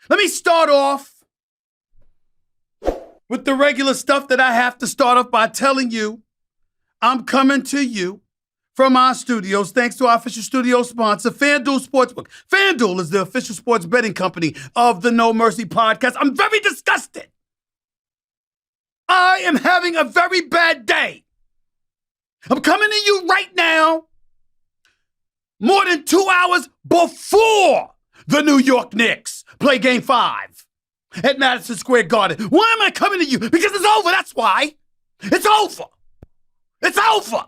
Let me start off with the regular stuff that I have to start off by telling you I'm coming to you from our studios, thanks to our official studio sponsor, FanDuel Sportsbook. FanDuel is the official sports betting company of the No Mercy podcast. I'm very disgusted. I am having a very bad day. I'm coming to you right now, more than 2 hours before the New York Knicks play Game 5 at Madison Square Garden. Why am I coming to you? Because it's over, that's why. It's over. It's over.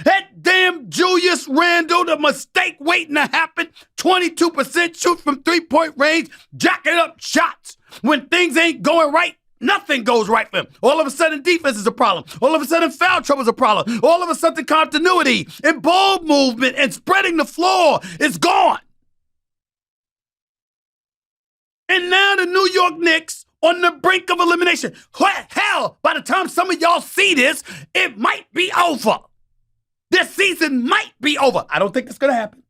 That damn Julius Randle, the mistake waiting to happen, 22% shoot from three-point range, jacking up shots. When things ain't going right, nothing goes right for him. All of a sudden, defense is a problem. All of a sudden, foul trouble is a problem. All of a sudden, continuity and ball movement and spreading the floor is gone. And now the New York Knicks on the brink of elimination. Hell, by the time some of y'all see this, it might be over. This season might be over. I don't think that's going to happen.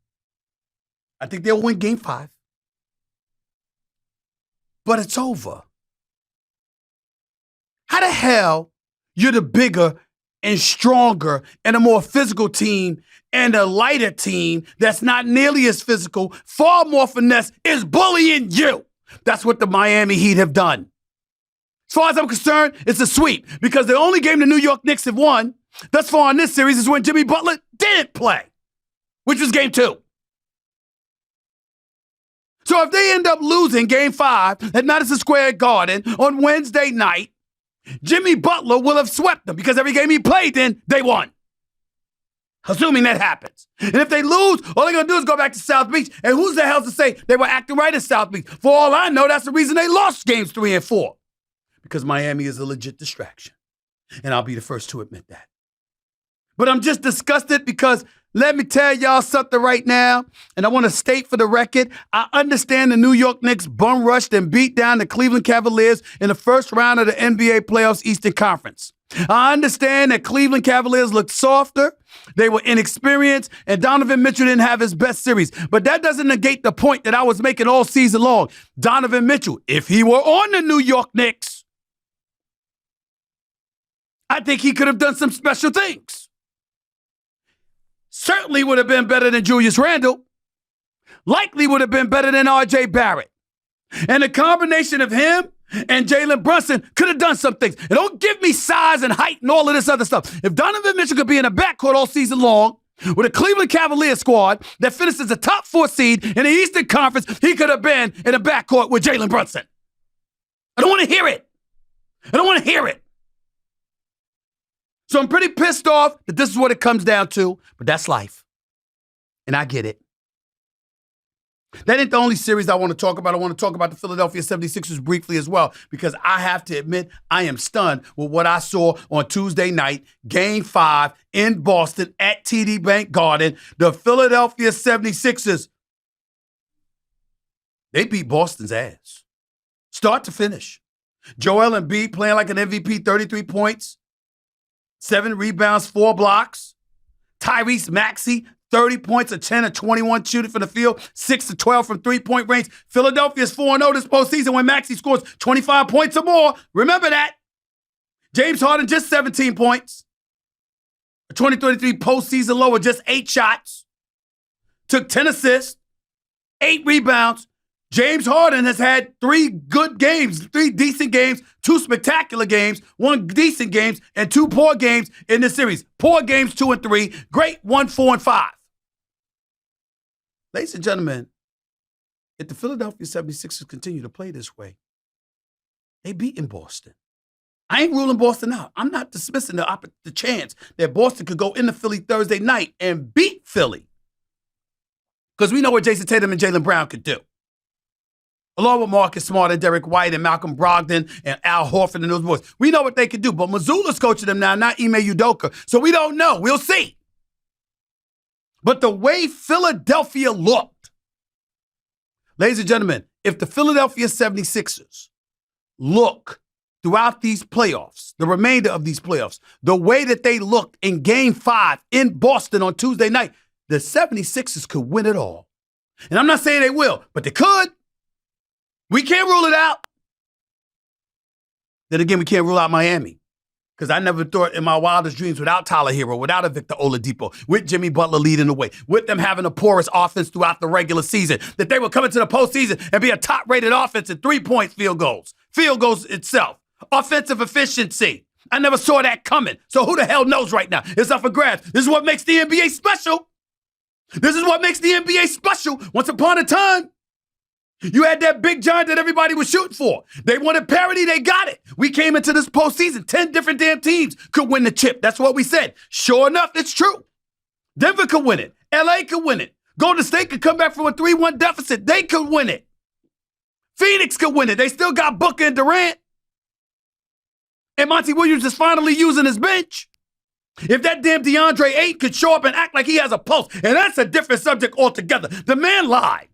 I think they'll win Game 5. But it's over. How the hell you're the bigger and stronger and a more physical team and a lighter team that's not nearly as physical, far more finesse, is bullying you? That's what the Miami Heat have done. As far as I'm concerned, it's a sweep because the only game the New York Knicks have won thus far in this series is when Jimmy Butler didn't play, which was Game 2. So if they end up losing Game 5 at Madison Square Garden on Wednesday night, Jimmy Butler will have swept them because every game he played in, they won. Assuming that happens. And if they lose, all they're going to do is go back to South Beach. And who's the hell to say they were acting right in South Beach? For all I know, that's the reason they lost Games 3 and 4. Because Miami is a legit distraction. And I'll be the first to admit that. But I'm just disgusted because let me tell y'all something right now, and I want to state for the record, I understand the New York Knicks bum rushed and beat down the Cleveland Cavaliers in the first round of the NBA playoffs Eastern Conference. I understand that Cleveland Cavaliers looked softer, they were inexperienced, and Donovan Mitchell didn't have his best series. But that doesn't negate the point that I was making all season long. Donovan Mitchell, if he were on the New York Knicks, I think he could have done some special things. Certainly would have been better than Julius Randle. Likely would have been better than R.J. Barrett. And the combination of him and Jalen Brunson could have done some things. And don't give me size and height and all of this other stuff. If Donovan Mitchell could be in the backcourt all season long with a Cleveland Cavaliers squad that finishes the top 4 seed in the Eastern Conference, he could have been in the backcourt with Jalen Brunson. I don't want to hear it. I don't want to hear it. So I'm pretty pissed off that this is what it comes down to, but that's life. And I get it. That ain't the only series I want to talk about. I want to talk about the Philadelphia 76ers briefly as well, because I have to admit I am stunned with what I saw on Tuesday night, Game 5 in Boston at TD Bank Garden. The Philadelphia 76ers, they beat Boston's ass. Start to finish. Joel Embiid playing like an MVP, 33 points. 7 rebounds, 4 blocks. Tyrese Maxey, 30 points, a 10 of 21 shooting from the field, 6 of 12 from three-point range. Philadelphia's 4-0 this postseason when Maxey scores 25 points or more. Remember that. James Harden just 17 points. A 2023 postseason low of just 8 shots. Took 10 assists, 8 rebounds. James Harden has had 3 good games, 3 decent games, 2 spectacular games, 1 decent games, and 2 poor games in this series. Poor games 2 and 3, great 1, 4, and 5. Ladies and gentlemen, if the Philadelphia 76ers continue to play this way, they beating Boston. I ain't ruling Boston out. I'm not dismissing the chance that Boston could go into Philly Thursday night and beat Philly. Because we know what Jason Tatum and Jaylen Brown could do. Along with Marcus Smart and Derek White and Malcolm Brogdon and Al Horford and those boys. We know what they can do, but Mazzulla's coaching them now, not Ime Udoka. So we don't know. We'll see. But the way Philadelphia looked, ladies and gentlemen, if the Philadelphia 76ers look throughout these playoffs, the remainder of these playoffs, the way that they looked in Game 5 in Boston on Tuesday night, the 76ers could win it all. And I'm not saying they will, but they could. We can't rule it out. Then again, we can't rule out Miami. Because I never thought in my wildest dreams, without Tyler Hero, without a Victor Oladipo, with Jimmy Butler leading the way, with them having a porous offense throughout the regular season, that they would come into the postseason and be a top-rated offense in three-point field goals itself, offensive efficiency. I never saw that coming. So who the hell knows right now? It's up for grabs. This is what makes the NBA special. This is what makes the NBA special. Once upon a time, you had that big giant that everybody was shooting for. They wanted parity, they got it. We came into this postseason, 10 different damn teams could win the chip. That's what we said. Sure enough, it's true. Denver could win it. LA could win it. Golden State could come back from a 3-1 deficit. They could win it. Phoenix could win it. They still got Booker and Durant. And Monty Williams is finally using his bench. If that damn DeAndre Ayton could show up and act like he has a pulse, and that's a different subject altogether. The man lied.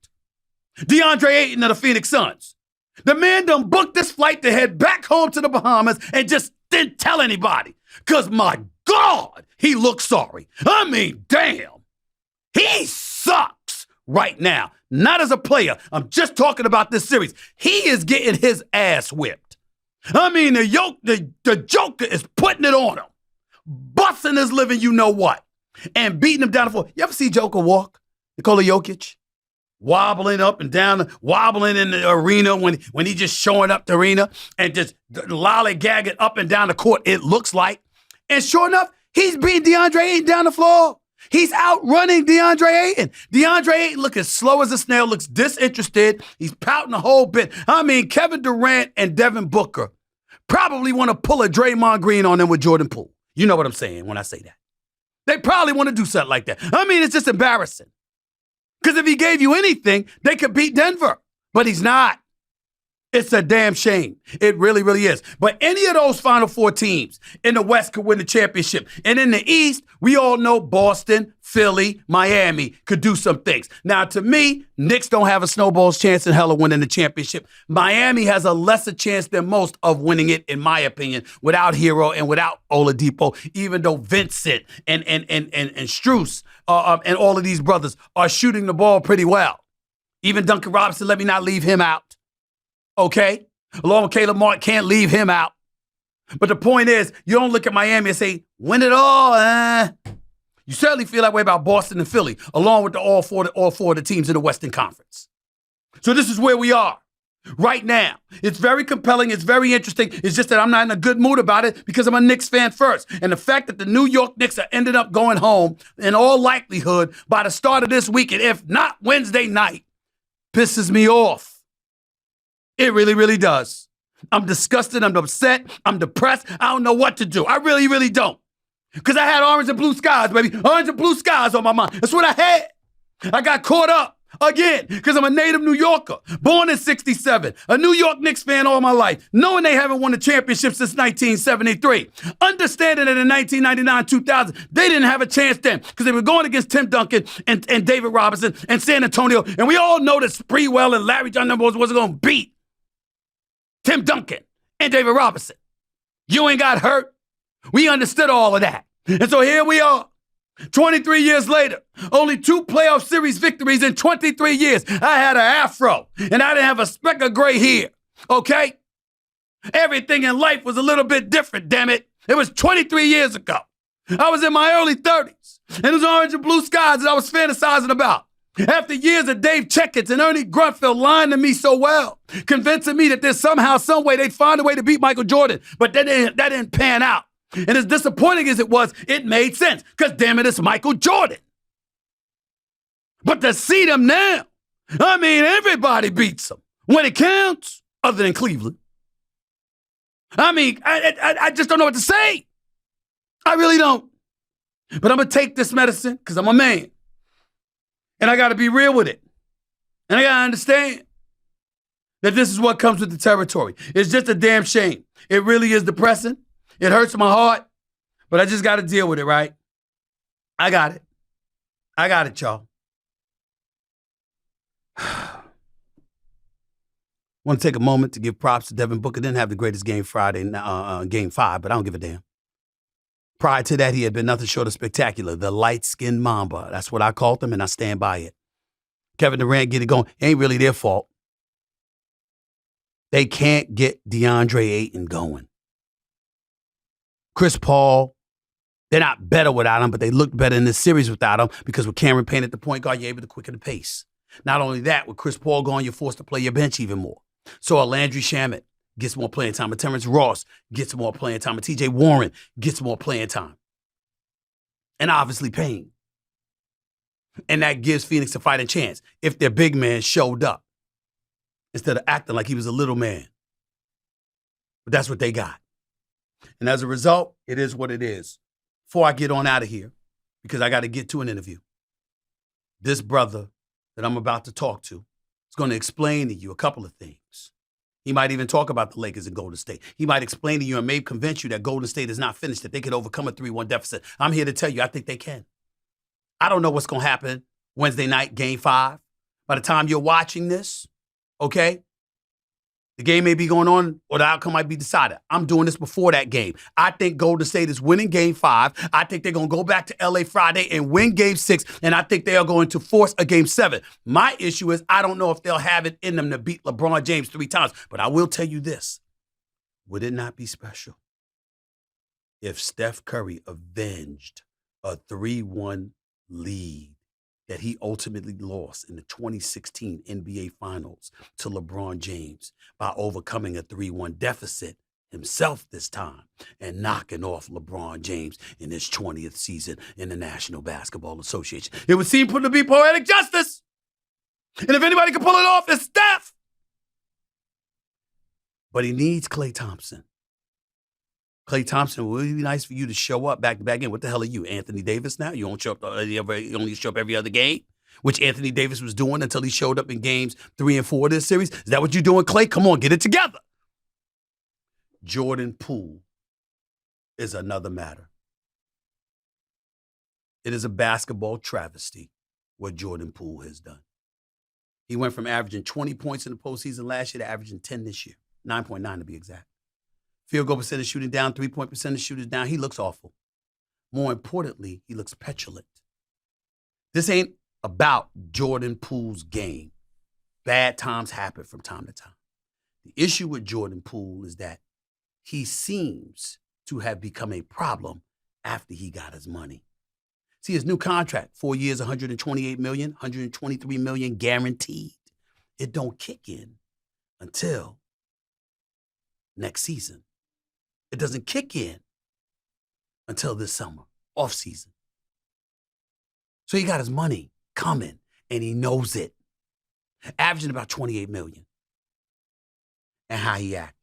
DeAndre Ayton of the Phoenix Suns. The man done booked this flight to head back home to the Bahamas and just didn't tell anybody. Because, my God, he looks sorry. I mean, damn. He sucks right now. Not as a player. I'm just talking about this series. He is getting his ass whipped. I mean, the Joker is putting it on him. Busting his living you know what. And beating him down the floor. You ever see Joker walk? Nikola Jokic? Wobbling up and down, wobbling in the arena when he just showing up the arena and just lollygagging up and down the court, it looks like. And sure enough, he's beating DeAndre Ayton down the floor. He's outrunning DeAndre Ayton. DeAndre Ayton looking slow as a snail, looks disinterested. He's pouting a whole bit. I mean, Kevin Durant and Devin Booker probably want to pull a Draymond Green on them with Jordan Poole. You know what I'm saying when I say that. They probably want to do something like that. I mean, it's just embarrassing. Because if he gave you anything, they could beat Denver. But he's not. It's a damn shame. It really, really is. But any of those Final Four teams in the West could win the championship. And in the East, we all know Boston, Philly, Miami could do some things. Now, to me, Knicks don't have a snowball's chance in hell of winning the championship. Miami has a lesser chance than most of winning it, in my opinion, without Hero and without Oladipo, even though Vincent and Strus and all of these brothers are shooting the ball pretty well. Even Duncan Robinson, let me not leave him out. Okay? Along with Caleb Martin, can't leave him out. But the point is, you don't look at Miami and say, win it all. You certainly feel that way about Boston and Philly, along with all four of the teams in the Western Conference. So this is where we are right now. It's very compelling. It's very interesting. It's just that I'm not in a good mood about it because I'm a Knicks fan first. And the fact that the New York Knicks are ended up going home, in all likelihood, by the start of this weekend, if not Wednesday night, pisses me off. It really, really does. I'm disgusted. I'm upset. I'm depressed. I don't know what to do. I really, really don't. Because I had orange and blue skies, baby. Orange and blue skies on my mind. That's what I had. I got caught up again because I'm a native New Yorker, born in 67, a New York Knicks fan all my life, knowing they haven't won a championship since 1973. Understanding that in 1999-2000, they didn't have a chance then because they were going against Tim Duncan and David Robinson and San Antonio. And we all know that Sprewell and Larry John Numbers wasn't going to beat Tim Duncan and David Robinson. You ain't got hurt. We understood all of that. And so here we are, 23 years later, only 2 playoff series victories in 23 years. I had an afro, and I didn't have a speck of gray hair, okay? Everything in life was a little bit different, damn it. It was 23 years ago. I was in my early 30s, and it was orange and blue skies that I was fantasizing about. After years of Dave Checketts and Ernie Grunfeld lying to me so well, convincing me that there's somehow, some way they'd find a way to beat Michael Jordan, but that didn't pan out. And as disappointing as it was, it made sense, because damn it, it's Michael Jordan. But to see them now, I mean, everybody beats them when it counts, other than Cleveland. I mean, I just don't know what to say. I really don't. But I'm going to take this medicine because I'm a man. And I got to be real with it. And I got to understand that this is what comes with the territory. It's just a damn shame. It really is depressing. It hurts my heart. But I just got to deal with it, right? I got it. I got it, y'all. Want to take a moment to give props to Devin Booker. Didn't have the greatest game Friday, game 5, but I don't give a damn. Prior to that, he had been nothing short of spectacular. The light-skinned Mamba. That's what I called him, and I stand by it. Kevin Durant get it going. Ain't really their fault. They can't get DeAndre Ayton going. Chris Paul, they're not better without him, but they looked better in this series without him because with Cameron Payne at the point guard, you're able to quicken the pace. Not only that, with Chris Paul gone, you're forced to play your bench even more. So Landry Shamet gets more playing time. Terrence Ross gets more playing time. TJ Warren gets more playing time. And obviously Payne. And that gives Phoenix a fighting chance if their big man showed up instead of acting like he was a little man. But that's what they got. And as a result, it is what it is. Before I get on out of here, because I got to get to an interview, this brother that I'm about to talk to is going to explain to you a couple of things. He might even talk about the Lakers and Golden State. He might explain to you and may convince you that Golden State is not finished, that they could overcome a 3-1 deficit. I'm here to tell you, I think they can. I don't know what's going to happen Wednesday night, Game 5. By the time you're watching this, okay, the game may be going on or the outcome might be decided. I'm doing this before that game. I think Golden State is winning Game 5. I think they're going to go back to LA Friday and win Game 6, and I think they are going to force a Game 7. My issue is I don't know if they'll have it in them to beat LeBron James 3 times, but I will tell you this. Would it not be special if Steph Curry avenged a 3-1 lead that he ultimately lost in the 2016 NBA Finals to LeBron James by overcoming a 3-1 deficit himself this time and knocking off LeBron James in his 20th season in the National Basketball Association? It would seem to be poetic justice. And if anybody can pull it off, it's Steph. But he needs Klay Thompson. Klay Thompson, would it be nice for you to show up back to back in? What the hell are you, Anthony Davis now? You don't show up, you only show up every other game, which Anthony Davis was doing until he showed up in games 3 and 4 of this series. Is that what you're doing, Klay? Come on, get it together. Jordan Poole is another matter. It is a basketball travesty what Jordan Poole has done. He went from averaging 20 points in the postseason last year to averaging 10 this year, 9.9 to be exact. Field goal percentage shooting down, 3-point percentage shooting down. He looks awful. More importantly, he looks petulant. This ain't about Jordan Poole's game. Bad times happen from time to time. The issue with Jordan Poole is that he seems to have become a problem after he got his money. See, his new contract, 4 years, $128 million, $123 million guaranteed. It don't kick in until next season. It doesn't kick in until this summer, off season. So he got his money coming, and he knows it. Averaging about $28 million. And how he acting.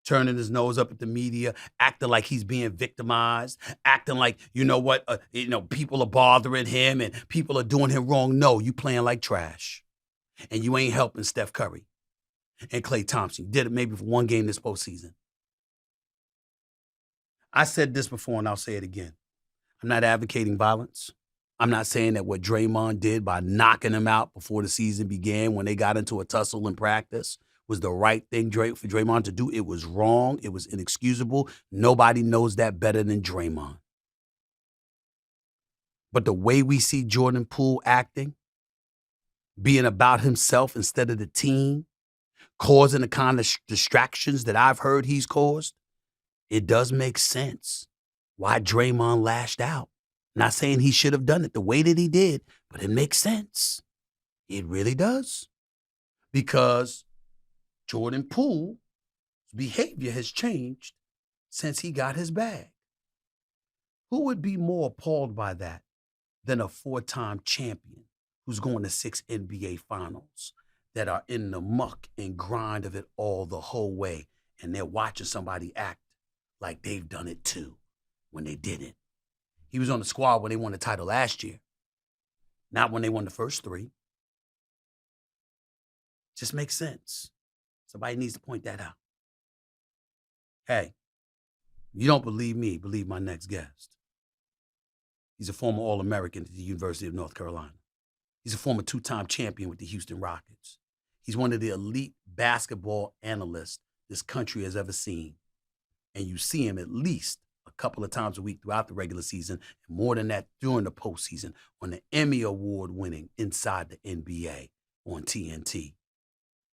Turning his nose up at the media, acting like he's being victimized, acting like, you know what, people are bothering him and people are doing him wrong. No, you playing like trash. And you ain't helping Steph Curry and Klay Thompson. You did it maybe for one game this postseason. I said this before and I'll say it again. I'm not advocating violence. I'm not saying that what Draymond did by knocking him out before the season began when they got into a tussle in practice was the right thing for Draymond to do. It was wrong. It was inexcusable. Nobody knows that better than Draymond. But the way we see Jordan Poole acting, being about himself instead of the team, causing the kind of distractions that I've heard he's caused, it does make sense why Draymond lashed out. Not saying he should have done it the way that he did, but it makes sense. It really does. Because Jordan Poole's behavior has changed since he got his bag. Who would be more appalled by that than a 4-time champion who's going to 6 NBA finals that are in the muck and grind of it all the whole way, and they're watching somebody act like they've done it too when they didn't? He was on the squad when they won the title last year, not when they won the first 3. Just makes sense. Somebody needs to point that out. Hey, you don't believe me, believe my next guest. He's a former All-American at the University of North Carolina. He's a former 2-time champion with the Houston Rockets. He's one of the elite basketball analysts this country has ever seen. And you see him at least a couple of times a week throughout the regular season, and more than that during the postseason on the Emmy Award-winning Inside the NBA on TNT.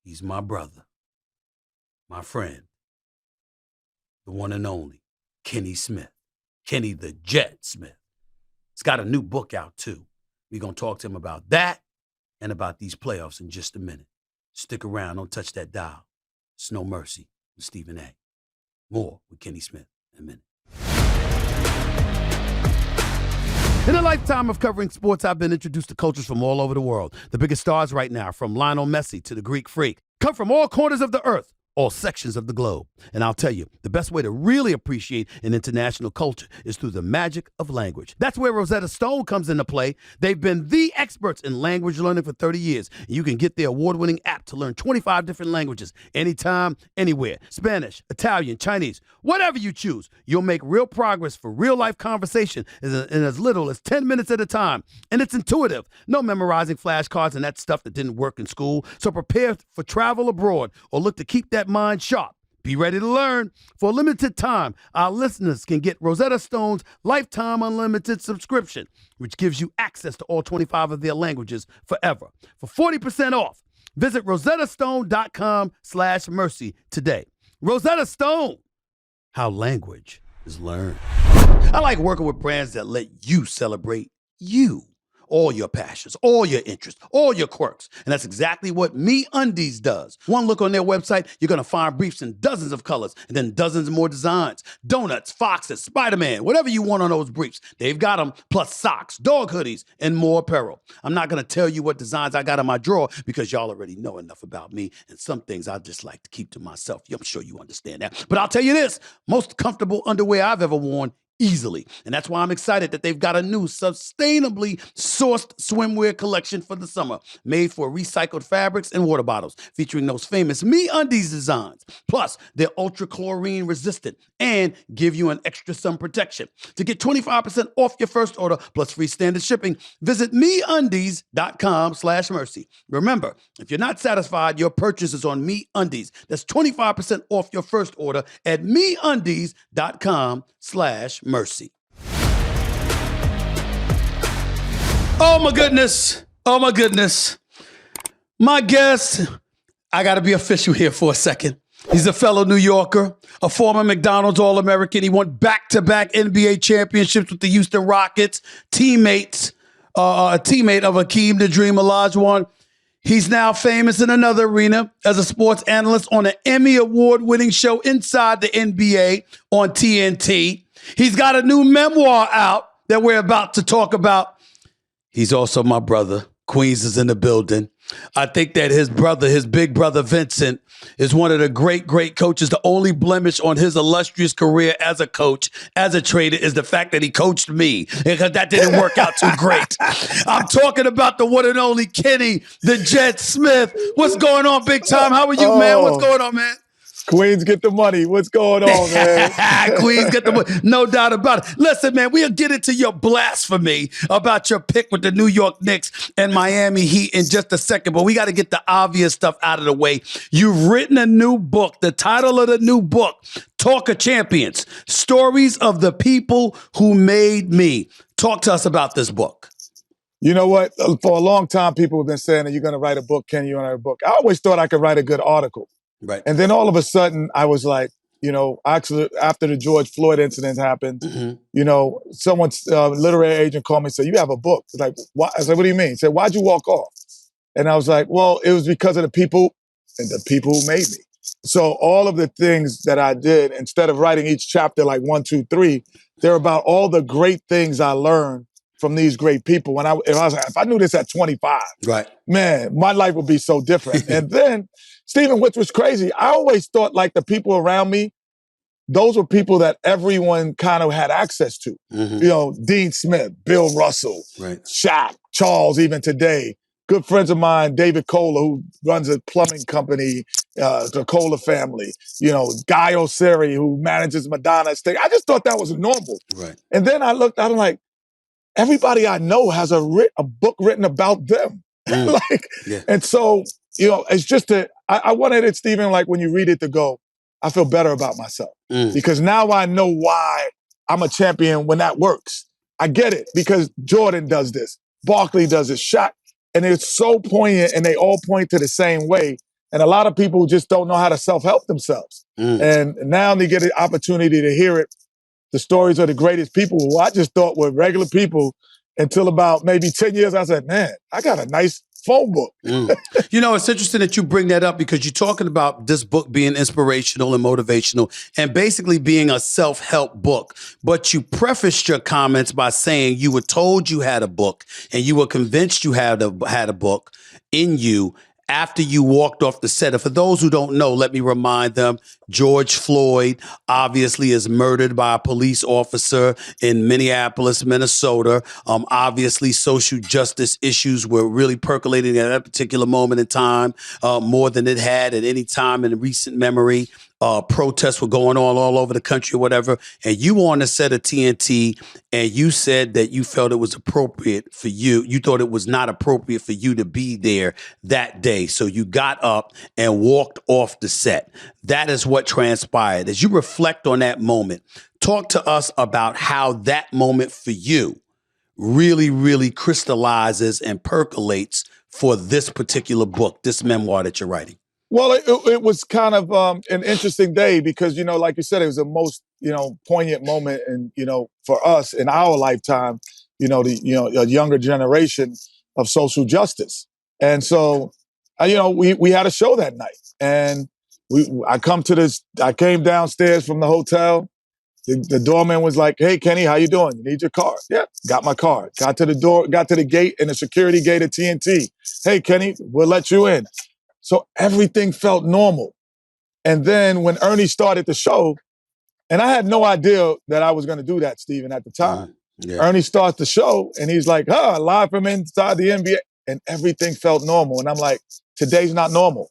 He's my brother, my friend, the one and only Kenny Smith. Kenny the Jet Smith. He's got a new book out, too. We're going to talk to him about that and about these playoffs in just a minute. Stick around. Don't touch that dial. It's No Mercy with Stephen A. More with Kenny Smith in a minute. In a lifetime of covering sports, I've been introduced to cultures from all over the world. The biggest stars right now, from Lionel Messi to the Greek Freak, come from all corners of the earth, all sections of the globe. And I'll tell you, the best way to really appreciate an international culture is through the magic of language. That's where Rosetta Stone comes into play. They've been the experts in language learning for 30 years. And you can get their award-winning app to learn 25 different languages, anytime, anywhere. Spanish, Italian, Chinese, whatever you choose. You'll make real progress for real-life conversation in as little as 10 minutes at a time. And it's intuitive. No memorizing flashcards and that stuff that didn't work in school. So prepare for travel abroad or look to keep that mind sharp. Be ready to learn. For a limited time, our listeners can get Rosetta Stone's lifetime unlimited subscription, which gives you access to all 25 of their languages forever. For 40% off, visit rosettastone.com/mercy today. Rosetta Stone, how language is learned. I like working with brands that let you celebrate you. All your passions, all your interests, all your quirks. And that's exactly what MeUndies does. One look on their website, you're going to find briefs in dozens of colors and then dozens more designs. Donuts, foxes, Spider-Man, whatever you want on those briefs. They've got them, plus socks, dog hoodies, and more apparel. I'm not going to tell you what designs I got in my drawer because y'all already know enough about me. And some things I just like to keep to myself. I'm sure you understand that. But I'll tell you this, most comfortable underwear I've ever worn easily. And that's why I'm excited that they've got a new sustainably sourced swimwear collection for the summer, made for recycled fabrics and water bottles, featuring those famous MeUndies designs. Plus, they're ultra chlorine resistant and give you an extra sun protection. To get 25% off your first order plus free standard shipping, visit MeUndies.com/mercy. Remember, if you're not satisfied, your purchase is on MeUndies. That's 25% off your first order at MeUndies.com/mercy. Oh my goodness. Oh my goodness. My guest, I got to be official here for a second. He's a fellow New Yorker, a former McDonald's All-American. He won back-to-back NBA championships with the Houston Rockets, a teammate of Hakeem the Dream Olajuwon. He's now famous in another arena as a sports analyst on an Emmy Award-winning show Inside the NBA on TNT. He's got a new memoir out that we're about to talk about. He's also my brother. Queens is in the building. I think that his big brother Vincent, is one of the great coaches. The only blemish on his illustrious career as a coach, as a trader, is the fact that he coached me, because that didn't work out too great. I'm talking about the one and only Kenny the Jet Smith. What's going on, big time? How are you, man? What's going on, man? Queens get the money. What's going on, man? Queens get the money. No doubt about it. Listen, man, we'll get into your blasphemy about your pick with the New York Knicks and Miami Heat in just a second, but we got to get the obvious stuff out of the way. You've written a new book. The title of the new book, Talk of Champions, Stories of the People Who Made Me. Talk to us about this book. You know what? For a long time, people have been saying that you're going to write a book. Ken, you're going to write a book. I always thought I could write a good article. Right. And then all of a sudden, I was like, actually, after the George Floyd incident happened, someone's literary agent called me and said, "You have a book." Like, why? I said, "What do you mean?" He said, "Why'd you walk off?" And I was like, "Well, it was because of the people and the people who made me." So all of the things that I did, instead of writing each chapter like 1, 2, 3, they're about all the great things I learned from these great people. If I knew this at 25, right, man, my life would be so different. And then, Stephen, which was crazy, I always thought like the people around me, those were people that everyone kind of had access to. Mm-hmm. Dean Smith, Bill Russell, right, Shaq, Charles, even today. Good friends of mine, David Kohler, who runs a plumbing company, the Kohler family. Guy Osiri, who manages Madonna Estate. I just thought that was normal. Right. And then I'm like, everybody I know has a book written about them. And so, it's just I wanted it, Stephen, like when you read it to go, I feel better about myself. Because now I know why I'm a champion when that works. I get it because Jordan does this. Barkley does this. Shaq. And it's so poignant and they all point to the same way. And a lot of people just don't know how to self-help themselves. And now they get an opportunity to hear it. The stories of the greatest people who I just thought were regular people until about maybe 10 years. I said, man, I got a nice phone book. You know, it's interesting that you bring that up because you're talking about this book being inspirational and motivational and basically being a self-help book. But you prefaced your comments by saying you were told you had a book and you were convinced you had a book in you after you walked off the set. And for those who don't know, let me remind them, George Floyd obviously is murdered by a police officer in Minneapolis, Minnesota. Obviously, social justice issues were really percolating at that particular moment in time, more than it had at any time in recent memory. Protests were going on all over the country or whatever. And you were on the set of TNT and you said that you felt it was appropriate for you. You thought it was not appropriate for you to be there that day. So you got up and walked off the set. That is what transpired. As you reflect on that moment, talk to us about how that moment for you really, really crystallizes and percolates for this particular book, this memoir that you're writing. Well, it was kind of an interesting day because, like you said, it was the most, poignant moment and, for us in our lifetime, a younger generation of social justice. And so, we had a show that night and I came downstairs from the hotel. The doorman was like, hey, Kenny, how you doing? You need your card? Yeah, got my card. Got to the door, got to the gate and the security gate at TNT. Hey, Kenny, we'll let you in. So everything felt normal. And then when Ernie started the show, and I had no idea that I was going to do that, Stephen, at the time. Ernie starts the show and he's like, live from inside the NBA. And everything felt normal. And I'm like, today's not normal.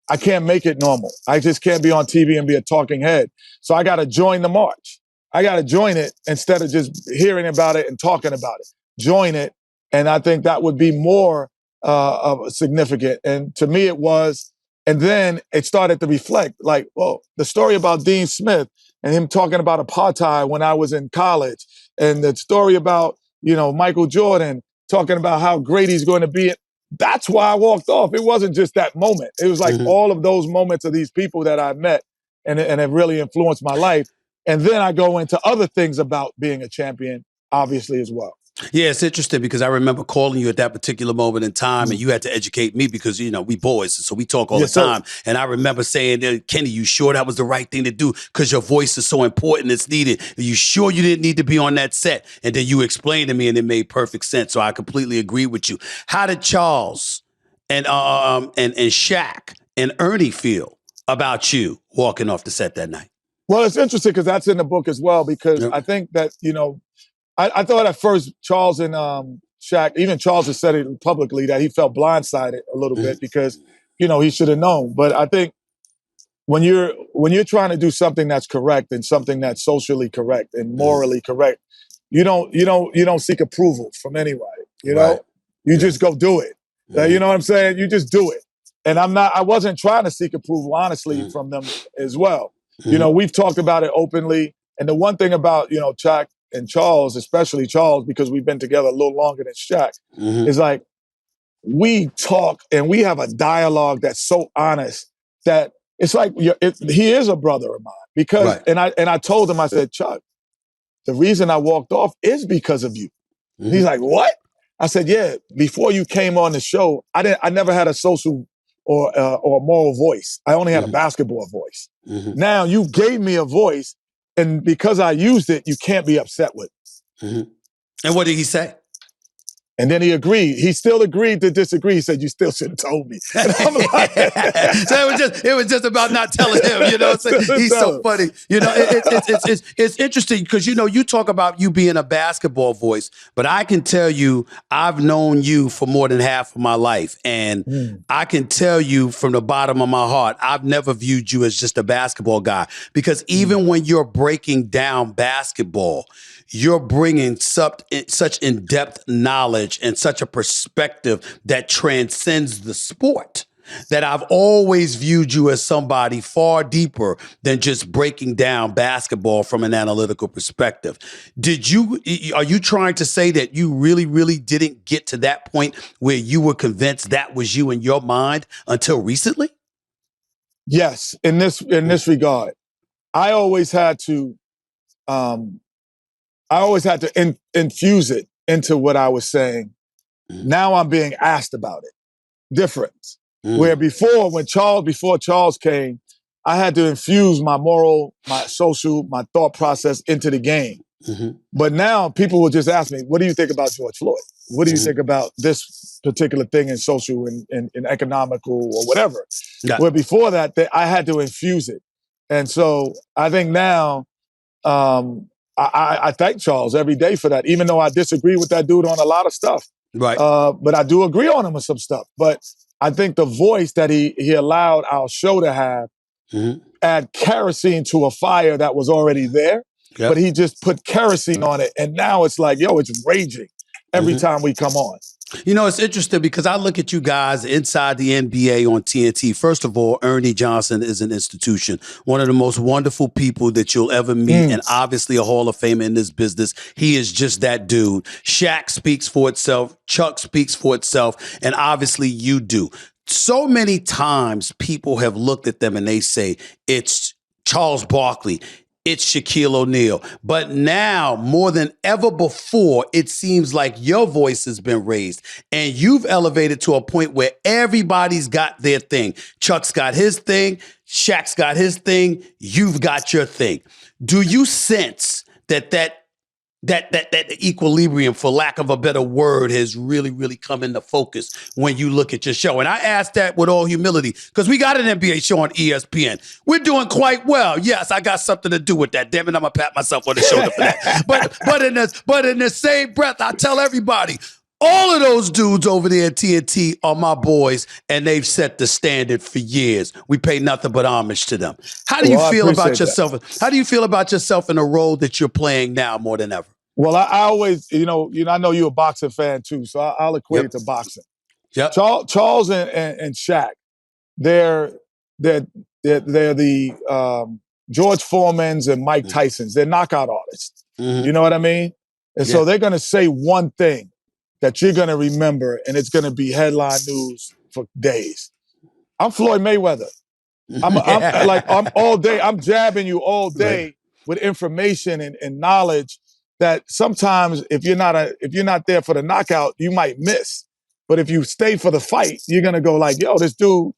I can't make it normal. I just can't be on TV and be a talking head. So I got to join the march. I got to join it instead of just hearing about it and talking about it. Join it. And I think that would be more significant. And to me, it was. And then it started to reflect like, well, the story about Dean Smith and him talking about apartheid when I was in college and the story about, Michael Jordan talking about how great he's going to be. That's why I walked off. It wasn't just that moment. It was like all of those moments of these people that I met and it really influenced my life. And then I go into other things about being a champion, obviously, as well. Yeah, it's interesting because I remember calling you at that particular moment in time and you had to educate me because, we boys, so we talk all the time. And I remember saying, Kenny, you sure that was the right thing to do? Because your voice is so important, it's needed. Are you sure you didn't need to be on that set? And then you explained to me and it made perfect sense. So I completely agree with you. How did Charles and Shaq and Ernie feel about you walking off the set that night? Well, it's interesting because that's in the book as well, because I think that, I thought at first Charles and Shaq, even Charles has said it publicly that he felt blindsided a little bit because, he should have known. But I think when you're trying to do something that's correct and something that's socially correct and morally correct, you don't seek approval from anybody. You just go do it. You know what I'm saying? You just do it. And I wasn't trying to seek approval, honestly, from them as well. We've talked about it openly. And the one thing about, Shaq and Charles, especially Charles, because we've been together a little longer than Shaq, is like we talk and we have a dialogue that's so honest that it's like he is a brother of mine. Because and I told him, I said, Chuck, the reason I walked off is because of you. He's like, what? I said, yeah. Before you came on the show, I never had a social or a moral voice. I only had a basketball voice. Now you gave me a voice. And because I used it, you can't be upset with it. And what did he say? And then he agreed. He still agreed to disagree. He said, you still should have told me. And I'm like, so it was just about not telling him, So he's so funny. It's interesting because, you talk about you being a basketball voice, but I can tell you I've known you for more than half of my life. And I can tell you from the bottom of my heart, I've never viewed you as just a basketball guy because even when you're breaking down basketball, you're bringing such in-depth knowledge and such a perspective that transcends the sport that I've always viewed you as somebody far deeper than just breaking down basketball from an analytical perspective. Are you trying to say that you really, really didn't get to that point where you were convinced that was you in your mind until recently? Yes, in this regard, I always had to infuse it into what I was saying. Now I'm being asked about it. Difference. Where before, before Charles came, I had to infuse my moral, my social, my thought process into the game. But now people will just ask me, what do you think about George Floyd? What do you think about this particular thing in social and economical or whatever? Yeah. Where before that, I had to infuse it. And so I think now I thank Charles every day for that, even though I disagree with that dude on a lot of stuff. Right. But I do agree on him with some stuff. But I think the voice that he allowed our show to have add kerosene to a fire that was already there. Yep. But he just put kerosene on it. And now it's like, yo, it's raging every time we come on. You know, it's interesting because I look at you guys inside the NBA on TNT. First of all, Ernie Johnson is an institution, one of the most wonderful people that you'll ever meet, and obviously a Hall of Famer in this business. He is just that dude. Shaq speaks for itself. Chuck speaks for itself. And obviously you do. So many times people have looked at them and they say, it's Charles Barkley. It's Shaquille O'Neal. But now, more than ever before, it seems like your voice has been raised and you've elevated to a point where everybody's got their thing. Chuck's got his thing. Shaq's got his thing. You've got your thing. Do you sense that equilibrium, for lack of a better word, has really, really come into focus when you look at your show? And I ask that with all humility because we got an NBA show on ESPN. We're doing quite well. Yes, I got something to do with that. Damn it, I'm gonna pat myself on the shoulder for that. But in the same breath, I tell everybody, all of those dudes over there at TNT are my boys, and they've set the standard for years. We pay nothing but homage to them. How do you feel about yourself? How do you feel about yourself in the role that you're playing now more than ever? Well, I always, I know you're a boxing fan too, so I'll equate it to boxing. Yep. Charles and Shaq, they're the George Foremans and Mike Tysons. They're knockout artists. You know what I mean? And so they're going to say one thing that you're going to remember, and it's going to be headline news for days. I'm Floyd Mayweather. I'm all day. I'm jabbing you all day with information and knowledge that sometimes if you're not there for the knockout, you might miss. But if you stay for the fight, you're gonna go like, yo, this dude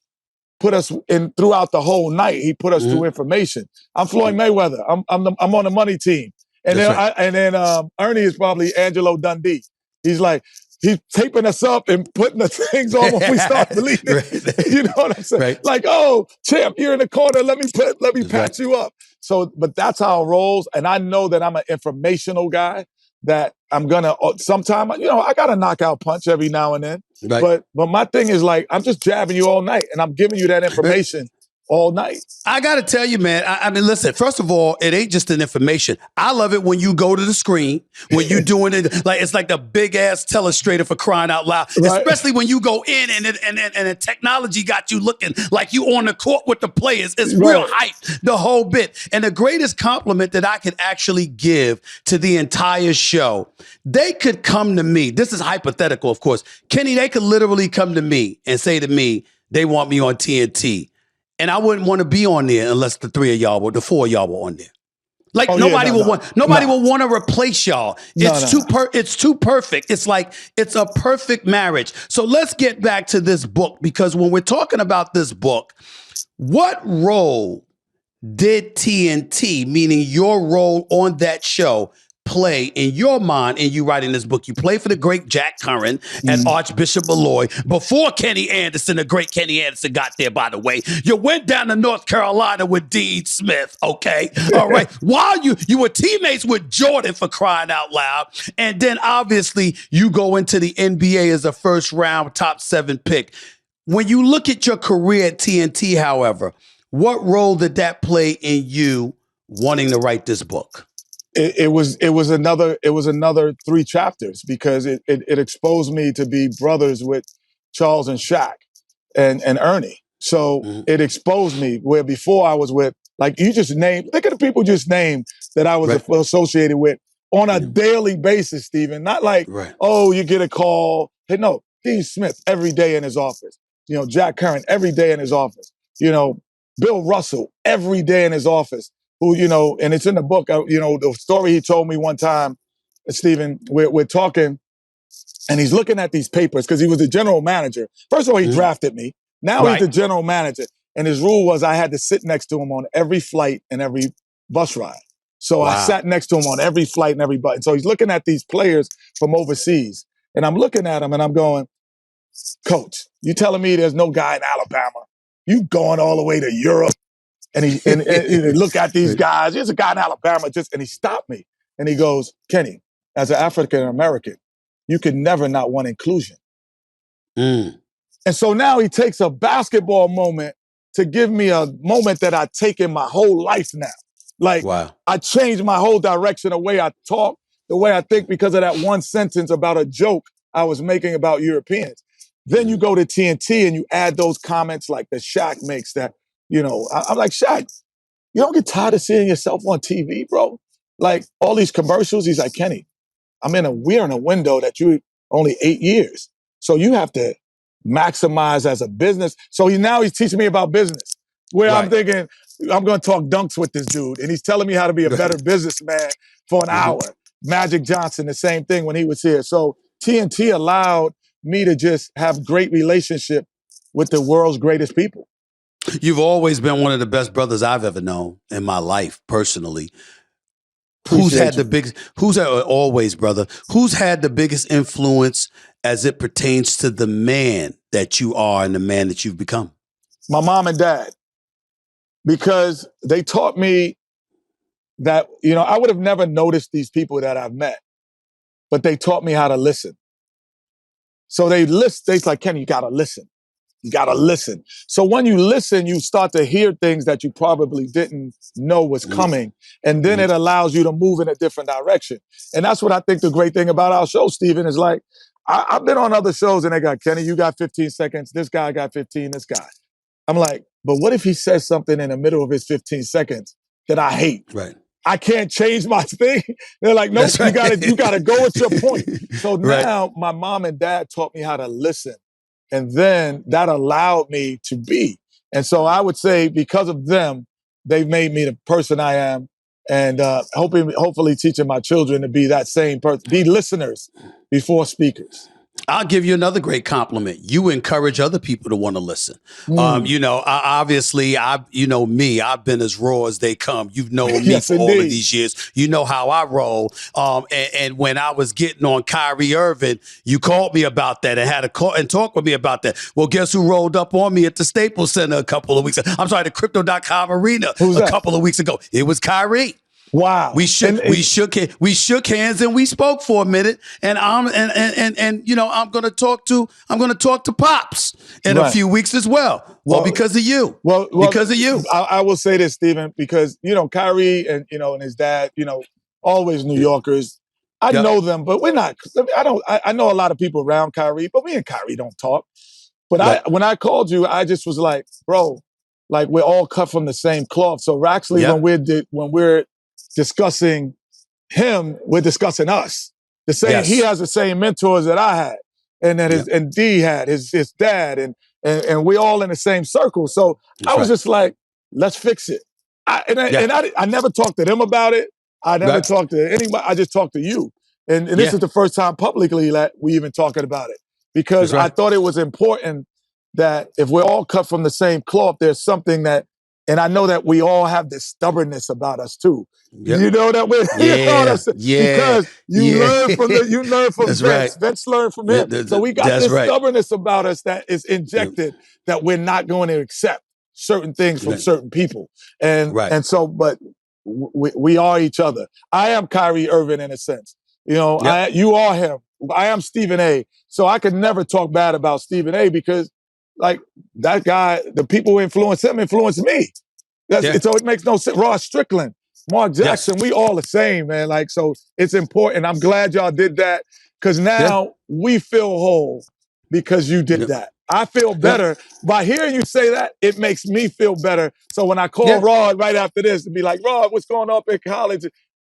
put us in throughout the whole night. He put us through information. I'm Floyd Mayweather. I'm on the money team. And then Ernie is probably Angelo Dundee. He's like, he's taping us up and putting the things on when we start bleeding. You know what I'm saying? Like, oh, champ, you're in the corner. Let me patch you up. So, but that's how it rolls. And I know that I'm an informational guy, that I'm gonna sometime, I got a knockout punch every now and then. But my thing is like, I'm just jabbing you all night and I'm giving you that information all night. I got to tell you, man, I mean, listen, first of all, it ain't just an information. I love it when you go to the screen, when you're doing it, like it's like the big ass telestrator, for crying out loud, especially when you go in and the technology got you looking like you on the court with the players. It's real hype, the whole bit. And the greatest compliment that I could actually give to the entire show, they could come to me. This is hypothetical, of course. Kenny, they could literally come to me and say to me, they want me on TNT. And I wouldn't want to be on there unless the four of y'all were on there. Like nobody will want to replace y'all. It's too perfect. It's like it's a perfect marriage. So let's get back to this book, because when we're talking about this book, what role did TNT, meaning your role on that show, play in your mind in you writing this book? You played for the great Jack Curran and Archbishop Malloy before Kenny Anderson, the great Kenny Anderson, got there, by the way. You went down to North Carolina with Dean Smith, okay? All right. While you were teammates with Jordan, for crying out loud. And then obviously you go into the NBA as a first round top 7 pick. When you look at your career at TNT, however, what role did that play in you wanting to write this book? It was another 3 chapters, because it exposed me to be brothers with Charles and Shaq and Ernie. So it exposed me, where before I was with, like, you just named, think of the people just named that I was associated with on a daily basis, Stephen. Not like, oh, you get a call. Hey, no, Dean Smith every day in his office. Jack Curran every day in his office. Bill Russell every day in his office, who, and it's in the book, the story he told me one time, Stephen, we're talking, and he's looking at these papers because he was the general manager. First of all, he drafted me. Now he's the general manager. And his rule was I had to sit next to him on every flight and every bus ride. So I sat next to him on every flight and every bus. And so he's looking at these players from overseas. And I'm looking at him and I'm going, Coach, you telling me there's no guy in Alabama? You going all the way to Europe? And he look at these guys. There's a guy in Alabama and he stopped me. And he goes, Kenny, as an African American, you can never not want inclusion. And so now he takes a basketball moment to give me a moment that I take in my whole life now. Like, I changed my whole direction, the way I talk, the way I think, because of that one sentence about a joke I was making about Europeans. Then you go to TNT and you add those comments like that Shaq makes that, I'm like, Shaq, you don't get tired of seeing yourself on TV, bro? Like all these commercials, he's like, Kenny, we're in a window that you only 8 years. So you have to maximize as a business. So he's teaching me about business, where I'm thinking, I'm going to talk dunks with this dude. And he's telling me how to be a better businessman for an hour. Magic Johnson, the same thing when he was here. So TNT allowed me to just have great relationship with the world's greatest people. You've always been one of the best brothers I've ever known in my life, personally. Who's had the biggest influence as it pertains to the man that you are and the man that you've become? My mom and dad, because they taught me that, I would have never noticed these people that I've met, but they taught me how to listen. So they're like, Kenny, you got to listen. You got to listen. So when you listen, you start to hear things that you probably didn't know was coming. And then it allows you to move in a different direction. And that's what I think the great thing about our show, Stephen, is like, I've been on other shows and they got, Kenny, you got 15 seconds. This guy got 15, this guy. I'm like, but what if he says something in the middle of his 15 seconds that I hate? Right. I can't change my thing. They're like, nope, you gotta go with your point. So now my mom and dad taught me how to listen. And then that allowed me to be. And so I would say because of them, they've made me the person I am. And hopefully teaching my children to be that same person, be listeners before speakers. I'll give you another great compliment. You encourage other people to want to listen. Obviously, I've been as raw as they come. You've known me for all of these years. You know how I roll. And when I was getting on Kyrie Irving, you called me about that and had a call and talk with me about that. Well, guess who rolled up on me at the Staples Center a couple of weeks ago? I'm sorry, the Crypto.com Arena couple of weeks ago. It was Kyrie. Wow. We shook hands and we spoke for a minute. And I'm gonna talk to Pops in a few weeks as well. Well, because of you. Because of you. I will say this, Stephen, because Kyrie and and his dad, always New Yorkers. I know them, but we're not. I know a lot of people around Kyrie, but me and Kyrie don't talk. But when I called you, I just was like, bro, like we're all cut from the same cloth. So actually, when we're discussing him, we're discussing us. He has the same mentors that I had, and that and D had his dad, and we're all in the same circle. So I was just like, let's fix it. I never talked to them about it. I never talked to anybody. I just talked to you, and this is the first time publicly that we even talking about it, because I thought it was important that if we're all cut from the same cloth, there's something that. And I know that we all have this stubbornness about us too. Yep. You know that because you learn from That's Vince. Right. Vince learned from him. So we got this stubbornness about us that is injected that we're not going to accept certain things from certain people. And so, but we are each other. I am Kyrie Irving in a sense. You are him. I am Stephen A. So I could never talk bad about Stephen A. because like that guy, the people who influence him influence me. So it makes no sense. Ross Strickland, Mark Jackson, we all the same, man. Like, so it's important. I'm glad y'all did that because now we feel whole because you did that. I feel better. By hearing you say that, it makes me feel better. So when I call Rod right after this and be like, Rod, what's going on in college?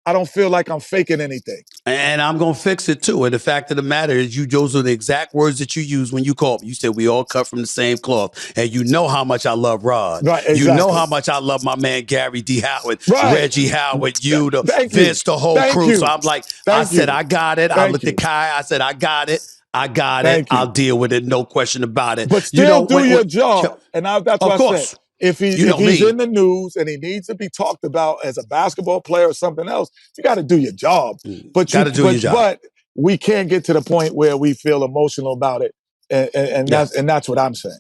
I don't feel like I'm faking anything. And I'm going to fix it too. And the fact of the matter is, those are the exact words that you used when you called me. You said we all cut from the same cloth. And you know how much I love Rod. Right, exactly. You know how much I love my man Gary D. Howard, Right. Reggie Howard, you, the Thank Vince, you. the whole Thank crew. you. So I'm like, Thank I said, you. I got it. I Thank looked you. at Kai. I said, I got it. I got Thank it. you. I'll deal with it. No question about it. But still do your job. And that's what I course. said. If he's in the news and he needs to be talked about as a basketball player or something else, you got to do your job. But we can't get to the point where we feel emotional about it. And that's what I'm saying.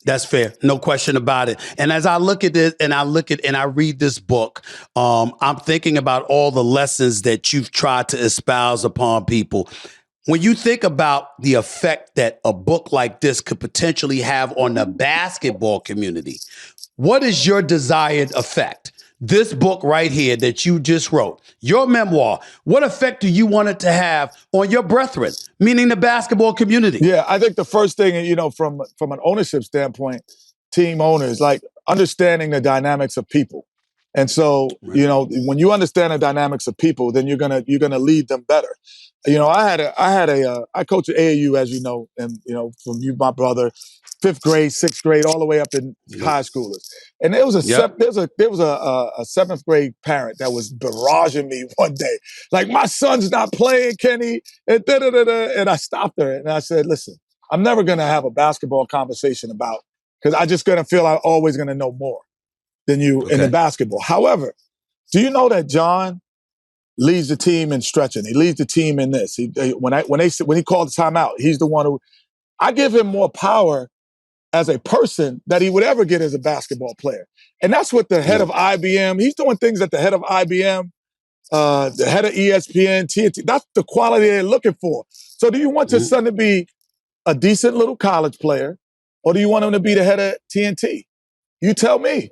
That's fair. No question about it. And as I look at this and I read this book, I'm thinking about all the lessons that you've tried to espouse upon people. When you think about the effect that a book like this could potentially have on the basketball community, what is your desired effect? This book right here that you just wrote, your memoir, what effect do you want it to have on your brethren, meaning the basketball community? Yeah, I think the first thing, from an ownership standpoint, team owners, like understanding the dynamics of people. And so, when you understand the dynamics of people, then you're gonna lead them better. I coach at AAU, as you know, and from you, my brother, 5th grade, 6th grade, all the way up in high schoolers. And there was a 7th grade parent that was barraging me one day, like, my son's not playing, Kenny, and And I stopped her and I said, listen, I'm never gonna have a basketball conversation because I just gonna feel I'm always gonna know more than you in the basketball. However, do you know that John leads the team in stretching? He leads the team in this. When he called the timeout, he's the one who I give him more power as a person that he would ever get as a basketball player. And that's what the head of IBM, he's doing things that the head of IBM, the head of ESPN, TNT, that's the quality they're looking for. So do you want your son to be a decent little college player, or do you want him to be the head of TNT? You tell me.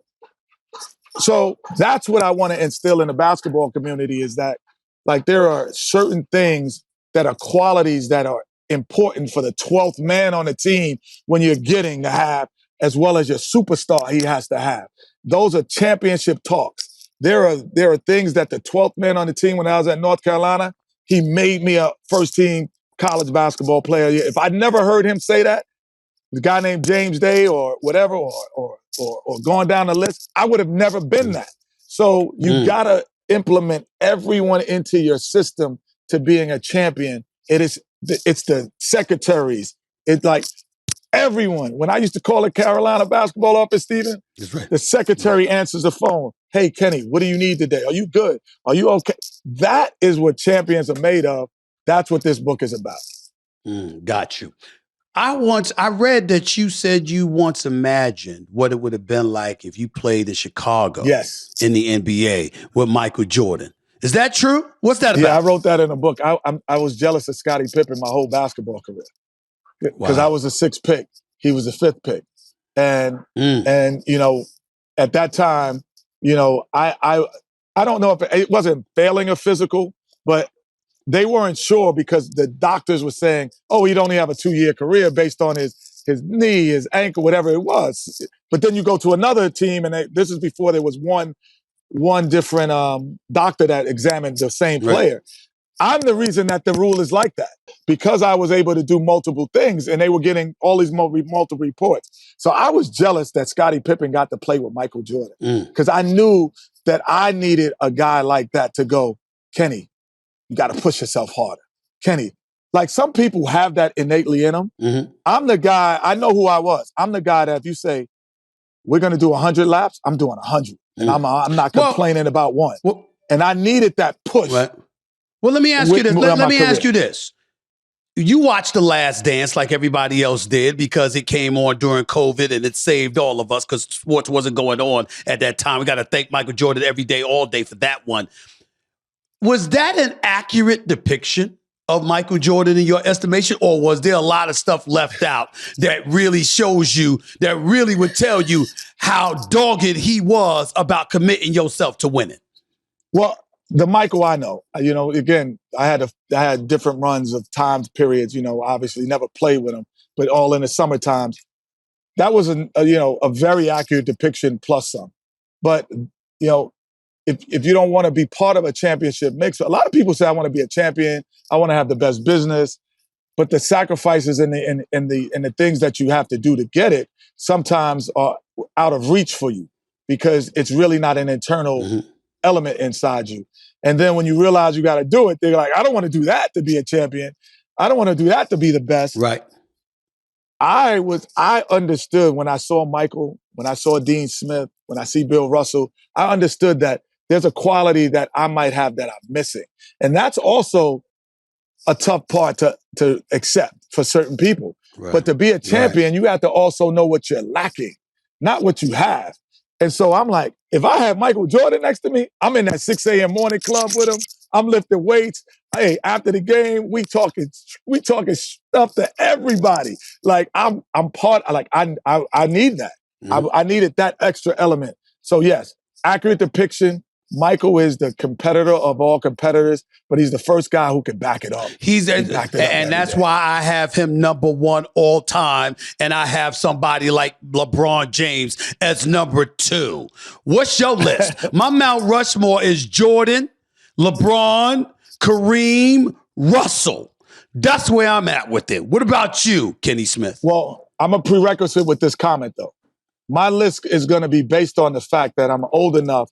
So that's what I want to instill in the basketball community, is that, like, there are certain things that are qualities that are important for the 12th man on the team when you're getting to have, as well as your superstar he has to have. Those are championship talks. There are things that the 12th man on the team, when I was at North Carolina, he made me a first team college basketball player. If I'd never heard him say that, the guy named James Day or whatever, or going down the list, I would have never been that. So you gotta implement everyone into your system to being a champion. It's the secretaries. It's like everyone. When I used to call the Carolina basketball office, Stephen, the secretary answers the phone. Hey, Kenny, what do you need today? Are you good? Are you okay? That is what champions are made of. That's what this book is about. Got you. I read that you said you once imagined what it would have been like if you played in Chicago in the NBA with Michael Jordan. Is that true? What's that about? Yeah, I wrote that in a book. I was jealous of Scottie Pippen my whole basketball career because I was the 6th pick. He was the 5th pick. And at that time, I don't know if it wasn't failing a physical, but they weren't sure because the doctors were saying, oh, he'd only have a 2-year career based on his knee, his ankle, whatever it was. But then you go to another team, and this is before there was one different doctor that examined the same player. I'm the reason that the rule is like that, because I was able to do multiple things, and they were getting all these multiple reports. So I was jealous that Scottie Pippen got to play with Michael Jordan, because I knew that I needed a guy like that to go, Kenny, you got to push yourself harder. Kenny, like, some people have that innately in them. I'm the guy, I know who I was. I'm the guy that if you say, we're going to do 100 laps, I'm doing 100. And I'm not complaining about one. And I needed that push. Well, let me ask you this. Let me ask you this. You watched The Last Dance like everybody else did because it came on during COVID and it saved all of us because sports wasn't going on at that time. We got to thank Michael Jordan every day, all day for that one. Was that an accurate depiction of Michael Jordan in your estimation, or was there a lot of stuff left out that really shows you, that really would tell you how dogged he was about committing yourself to winning? Well, the Michael I know, again, I had different runs of time periods, obviously never played with him, but all in the summer times. That was a very accurate depiction plus some. But, if you don't want to be part of a championship mix, a lot of people say, I want to be a champion. I want to have the best business. But the sacrifices and the things that you have to do to get it sometimes are out of reach for you because it's really not an internal element inside you. And then when you realize you got to do it, they're like, I don't want to do that to be a champion. I don't want to do that to be the best. Right. I understood when I saw Michael, when I saw Dean Smith, when I see Bill Russell, I understood that there's a quality that I might have that I'm missing. And that's also a tough part to accept for certain people. Right. But to be a champion, you have to also know what you're lacking, not what you have. And so I'm like, if I have Michael Jordan next to me, I'm in that 6 a.m. morning club with him. I'm lifting weights. Hey, after the game, we talking stuff to everybody. Like I need that. I needed that extra element. So yes, accurate depiction. Michael is the competitor of all competitors, but he's the first guy who can back it up. And that's why I have him number one all time, and I have somebody like LeBron James as number two. What's your list? My Mount Rushmore is Jordan, LeBron, Kareem, Russell. That's where I'm at with it. What about you, Kenny Smith? Well, I'm a prerequisite with this comment, though. My list is going to be based on the fact that I'm old enough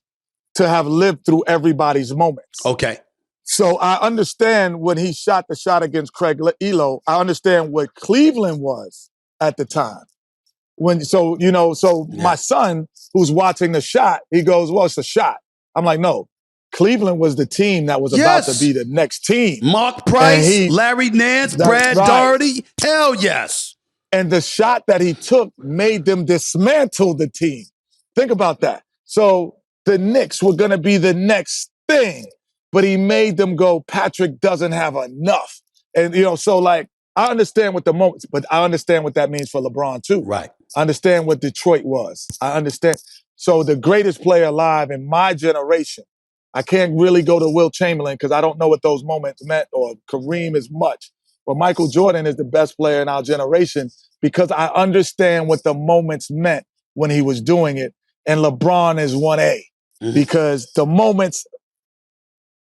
to have lived through everybody's moments. Okay. So I understand when he shot the shot against Craig Elo, I understand what Cleveland was at the time. My son who's watching the shot, he goes, well, it's a shot. I'm like, no, Cleveland was the team that was about to be the next team. Mark Price, Larry Nance, Brad Daugherty, hell yes. And the shot that he took made them dismantle the team. Think about that. So the Knicks were going to be the next thing, but he made them go, Patrick doesn't have enough. And, I understand what the moments, but I understand what that means for LeBron too. Right. I understand what Detroit was. I understand. So the greatest player alive in my generation, I can't really go to Wilt Chamberlain because I don't know what those moments meant, or Kareem as much. But Michael Jordan is the best player in our generation because I understand what the moments meant when he was doing it. And LeBron is 1A. Because the moments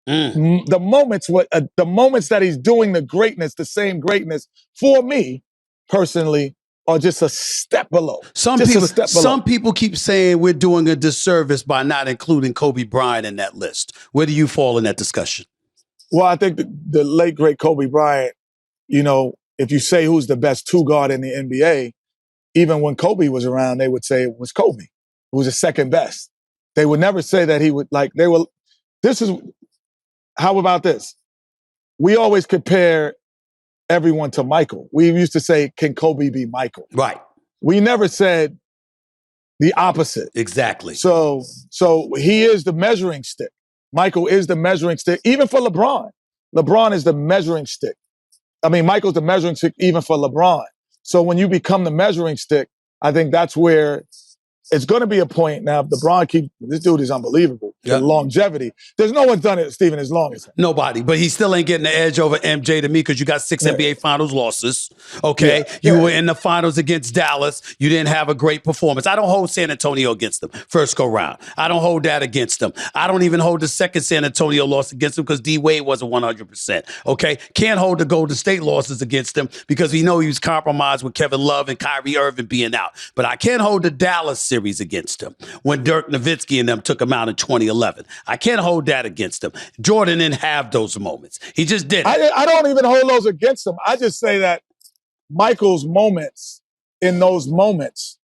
that he's doing the same greatness for me personally are just a step below. Some people keep saying we're doing a disservice by not including Kobe Bryant in that list. Where do you fall in that discussion? Well, I think the late great Kobe Bryant, if you say who's the best two guard in the NBA, even when Kobe was around, they would say it was Kobe, who was the second best. They would never say that he would how about this? We always compare everyone to Michael. We used to say, can Kobe be Michael? Right. We never said the opposite. Exactly. So he is the measuring stick. Michael is the measuring stick, even for LeBron. LeBron is the measuring stick. I mean, Michael's the measuring stick even for LeBron. So when you become the measuring stick, I think that's where it's going to be a point. Now, if LeBron this dude is unbelievable. The longevity. There's no one done it, Stephen, as long as him. Nobody, but he still ain't getting the edge over MJ to me because you got 6 NBA Finals losses. Okay. You were in the finals against Dallas. You didn't have a great performance. I don't hold San Antonio against them first go round. I don't hold that against them. I don't even hold the second San Antonio loss against them because D Wade wasn't 100%. Okay. Can't hold the Golden State losses against them because we know he was compromised with Kevin Love and Kyrie Irving being out. But I can't hold the Dallas series against him when Dirk Nowitzki and them took him out in 2011. I can't hold that against him. Jordan didn't have those moments. He just didn't. I don't even hold those against him. I just say that Michael's moments in those moments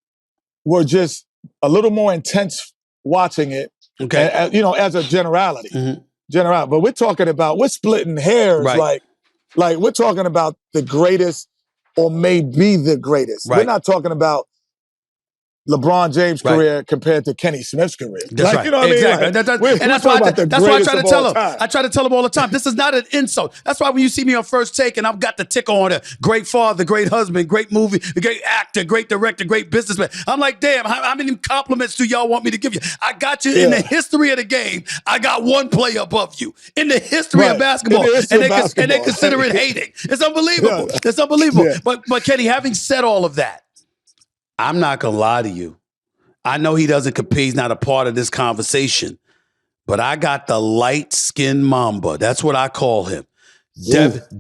were just a little more intense watching it. Okay. As a generality. But we're splitting hairs. Right. Like we're talking about the greatest or maybe the greatest. Right. We're not talking about LeBron James' career compared to Kenny Smith's career. That's right. You know what exactly. I mean? That's why I try to tell him. I try to tell him all the time. This is not an insult. That's why when you see me on First Take and I've got the ticker on it, great father, great husband, great movie, great actor, great director, great businessman. I'm like, damn, how many compliments do y'all want me to give you? I got you in the history of the game. I got one player above you in the history of basketball, and they consider it hating. It's unbelievable. It's unbelievable. But Kenny, having said all of that, I'm not going to lie to you. I know he doesn't compete. He's not a part of this conversation. but I got the light-skinned Mamba. That's what I call him.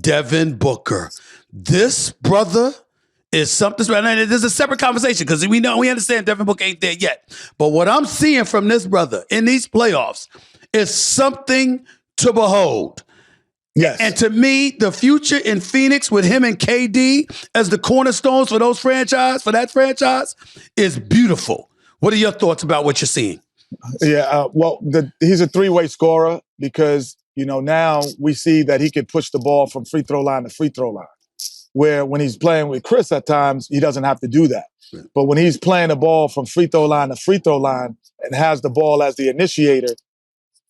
Devin Booker. This brother is something. And there's a separate conversation because we understand Devin Booker ain't there yet. But what I'm seeing from this brother in these playoffs is something to behold. Yes. And to me, the future in Phoenix with him and KD as the cornerstones for that franchise, is beautiful. What are your thoughts about what you're seeing? Yeah, he's a three-way scorer because, now we see that he can push the ball from free throw line to free throw line, where when he's playing with Chris at times, he doesn't have to do that. Right. But when he's playing the ball from free throw line to free throw line and has the ball as the initiator,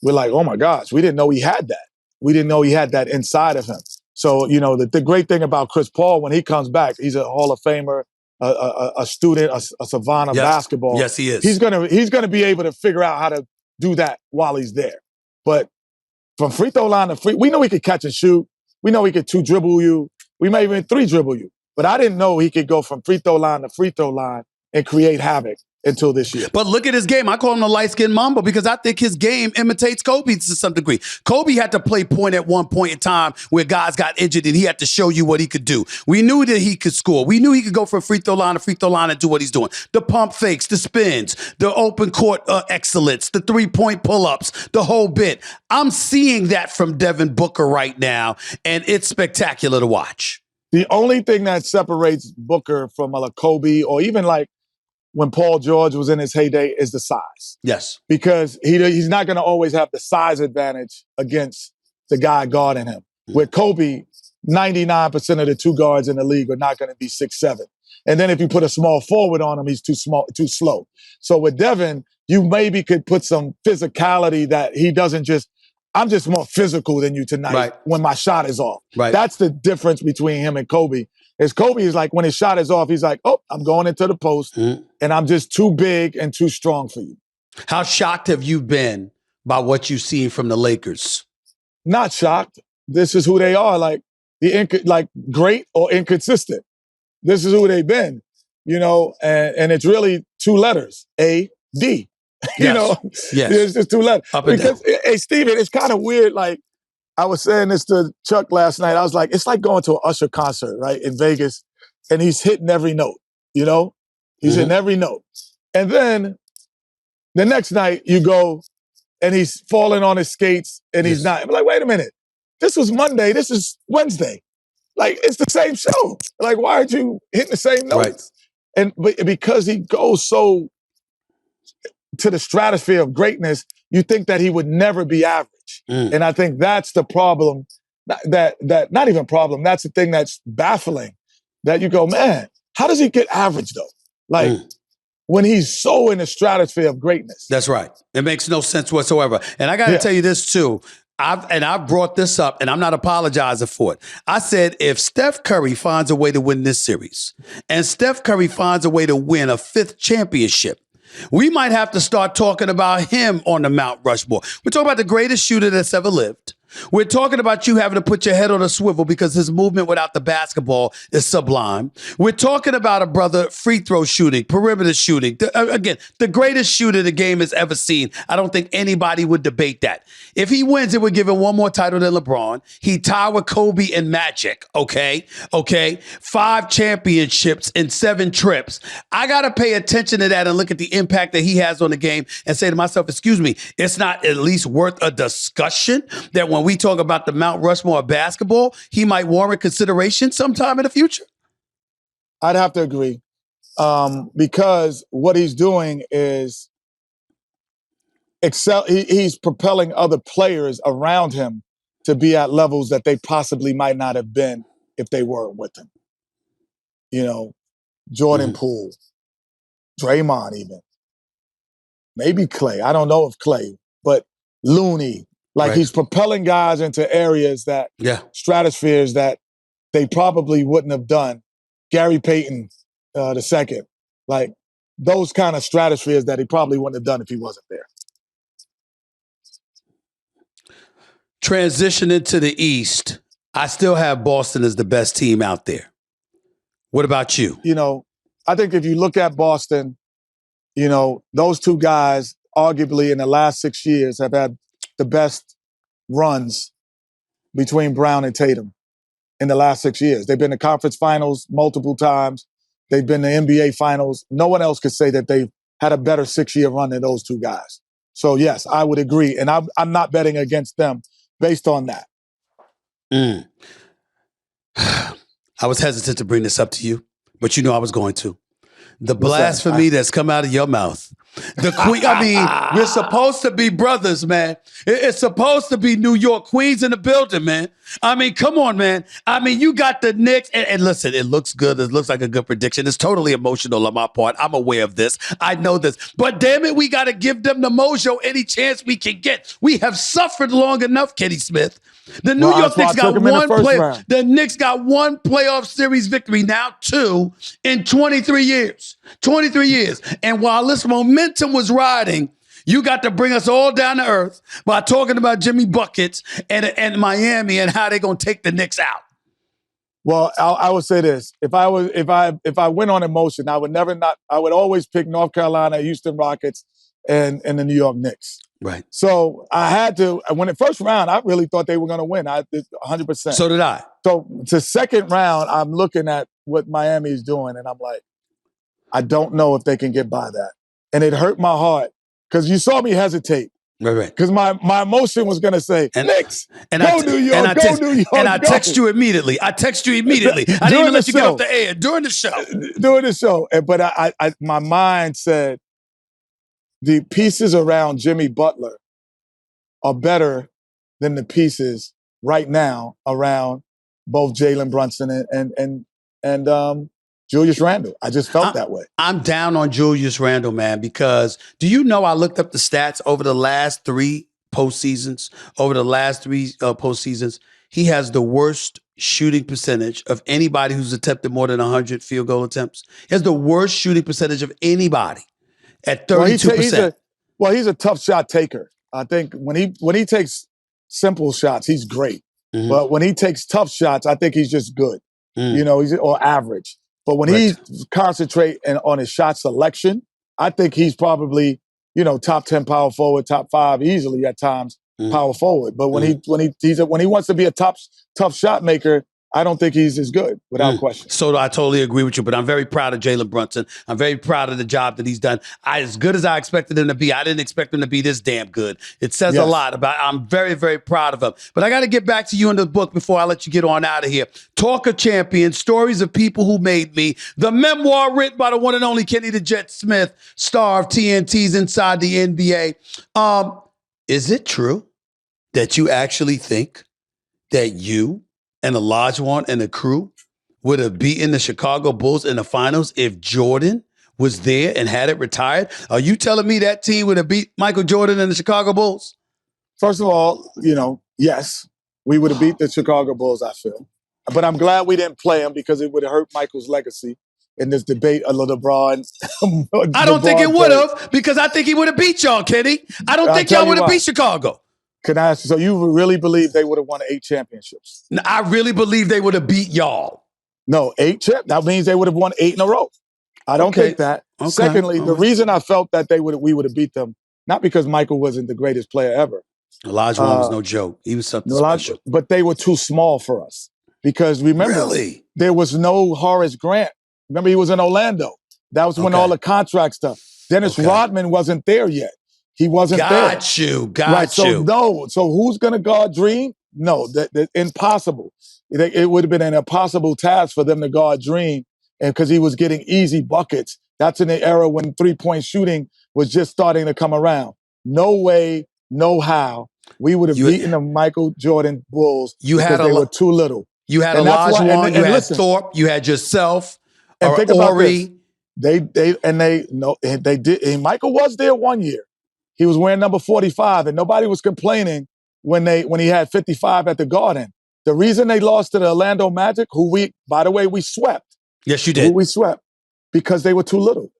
we're like, oh my gosh, we didn't know he had that. We didn't know he had that inside of him. So, the great thing about Chris Paul, when he comes back, he's a Hall of Famer, a student, a savant of basketball. Yes, he is. He's gonna be able to figure out how to do that while he's there. But from free throw line to we know he could catch and shoot. We know he could 2-dribble you. We may even 3-dribble you. But I didn't know he could go from free throw line to free throw line and create havoc until this year. But look at his game. I call him the light-skinned Mamba because I think his game imitates Kobe's to some degree. Kobe had to play point at one point in time where guys got injured and he had to show you what he could do. We knew that he could score. We knew he could go from free throw line to free throw line and do what he's doing. The pump fakes, the spins, the open court excellence, the three-point pull-ups, the whole bit. I'm seeing that from Devin Booker right now, and it's spectacular to watch. The only thing that separates Booker from Kobe or even when Paul George was in his heyday is the size. Yes. Because he's not going to always have the size advantage against the guy guarding him. Mm-hmm. With Kobe, 99% of the two guards in the league are not going to be 6'7". And then if you put a small forward on him, he's too slow. So with Devin, you maybe could put some physicality that he doesn't just, I'm just more physical than you tonight when my shot is off. Right. That's the difference between him and Kobe. Kobe is like, when his shot is off, he's like, oh, I'm going into the post, and I'm just too big and too strong for you. How shocked have you been by what you've seen from the Lakers? Not shocked. This is who they are, great or inconsistent. This is who they've been, and it's really two letters, A, D. Yes. It's just two letters. Up and down. Hey, Steven, it's kind of weird, I was saying this to Chuck last night. I was like, it's like going to an Usher concert, right, in Vegas, and he's hitting every note, He's hitting every note. And then the next night you go and he's falling on his skates and he's not. I'm like, wait a minute. This was Monday. This is Wednesday. It's the same show. Why aren't you hitting the same notes? Right. But because he goes so to the stratosphere of greatness, you think that he would never be average. And I think that's the problem, that not even problem, that's the thing that's baffling, that you go, man, how does he get average though? When he's so in the stratosphere of greatness. That's right. It makes no sense whatsoever. And I got to tell you this too. I've brought this up and I'm not apologizing for it. I said, if Steph Curry finds a way to win this series and Steph Curry finds a way to win a 5th championship, we might have to start talking about him on the Mount Rushmore. We're talking about the greatest shooter that's ever lived. We're talking about you having to put your head on a swivel because his movement without the basketball is sublime. We're talking about a brother free throw shooting, perimeter shooting. Again, the greatest shooter the game has ever seen. I don't think anybody would debate that. If he wins, it would give him one more title than LeBron. He'd tie with Kobe and Magic, okay? 5 championships in 7 trips. I got to pay attention to that and look at the impact that he has on the game and say to myself, excuse me, it's not at least worth a discussion that when we talk about the Mount Rushmore of basketball, he might warrant consideration sometime in the future? I'd have to agree. Because what he's doing is he's propelling other players around him to be at levels that they possibly might not have been if they weren't with him. Jordan Poole, Draymond even. Maybe Clay. I don't know if Clay, but Looney. He's propelling guys into areas that, stratospheres that they probably wouldn't have done. Gary Payton, the second. Those kind of stratospheres that he probably wouldn't have done if he wasn't there. Transitioning to the East, I still have Boston as the best team out there. What about you? I think if you look at Boston, those two guys arguably in the last 6 years have had the best runs between Brown and Tatum in the last 6 years. They've been to conference finals multiple times. They've been to NBA finals. No one else could say that they've had a better 6-year run than those two guys. So yes, I would agree. And I'm not betting against them based on that. I was hesitant to bring this up to you, but you know I was going to. The blasphemy that's come out of your mouth. The queen, I mean, we're supposed to be brothers, man. It's supposed to be New York Queens in the building, man. I mean, come on, man. I mean, you got the Knicks, and listen, it looks good. It looks like a good prediction. It's totally emotional on my part. I'm aware of this. I know this. But damn it, we got to give them the mojo any chance we can get. We have suffered long enough, Kenny Smith. The New York Knicks got one play. The Knicks got one playoff series victory, now 2 in 23 years. 23 years. And while this momentum was riding, you got to bring us all down to earth by talking about Jimmy Buckets and Miami and how they're going to take the Knicks out. Well, I would say this: if I went on emotion, I would always pick North Carolina, Houston Rockets, and the New York Knicks. Right. So I had to. When the first round, I really thought they were going to win. 100%. So did I. So the second round, I'm looking at what Miami is doing, and I'm like, I don't know if they can get by that, and it hurt my heart because you saw me hesitate. Right. Because my emotion was going to say, Knicks, go New York, go New York. And I text you immediately. I didn't even let you get off the air during the show. During the show. But my mind said the pieces around Jimmy Butler are better than the pieces right now around both Jalen Brunson and Julius Randle. I just felt that way. I'm down on Julius Randle, man, because do you know I looked up the stats over the last 3 postseasons? He has the worst shooting percentage of anybody who's attempted more than 100 field goal attempts. He has the worst shooting percentage of anybody at 32%. He's a tough shot taker. I think when he takes simple shots, he's great. Mm-hmm. But when he takes tough shots, I think he's just good. You know, or average. But when he concentrates on his shot selection, I think he's probably, top 10 power forward, top 5 easily at times power forward. But when he wants to be a tough shot maker, I don't think he's as good, without question. So I totally agree with you, but I'm very proud of Jalen Brunson. I'm very proud of the job that he's done. As good as I expected him to be, I didn't expect him to be this damn good. It says a lot about. I'm very, very proud of him. But I got to get back to you in the book before I let you get on out of here. Talk of Champions, Stories of People Who Made Me, the memoir written by the one and only Kenny the Jet Smith, star of TNT's Inside the NBA. Is it true that you actually think that you and Olajuwon and the crew would have beaten the Chicago Bulls in the finals if Jordan was there and had it retired? Are you telling me that team would have beat Michael Jordan and the Chicago Bulls? First of all, yes, we would have beat the Chicago Bulls, I feel. But I'm glad we didn't play them because it would have hurt Michael's legacy in this debate of LeBron. I don't think it would have because I think he would have beat y'all, Kenny. I don't think y'all would have beat Chicago. Can I ask you, so you really believe they would have won 8 championships? I really believe they would have beat y'all. No, 8 champ. That means they would have won 8 in a row. I don't think that. Okay. Secondly, the reason I felt that we would have beat them, not because Michael wasn't the greatest player ever. Olajuwon was no joke. He was something special. But they were too small for us. Because remember, there was no Horace Grant. Remember, he was in Orlando. That was when all the contract stuff. Dennis Rodman wasn't there yet. He wasn't there. Got you. So who's going to guard Dream? No, that impossible. It would have been an impossible task for them to guard Dream, and because he was getting easy buckets. That's in the era when 3-point shooting was just starting to come around. No way, no how. We would have beaten the Michael Jordan Bulls because they were too little. You had Olajuwon, you had Thorpe, you had yourself, and think about this. They did. And Michael was there one year. He was wearing number 45, and nobody was complaining when he had 55 at the Garden. The reason they lost to the Orlando Magic, who by the way, we swept. Yes, you did. Who we swept because they were too little.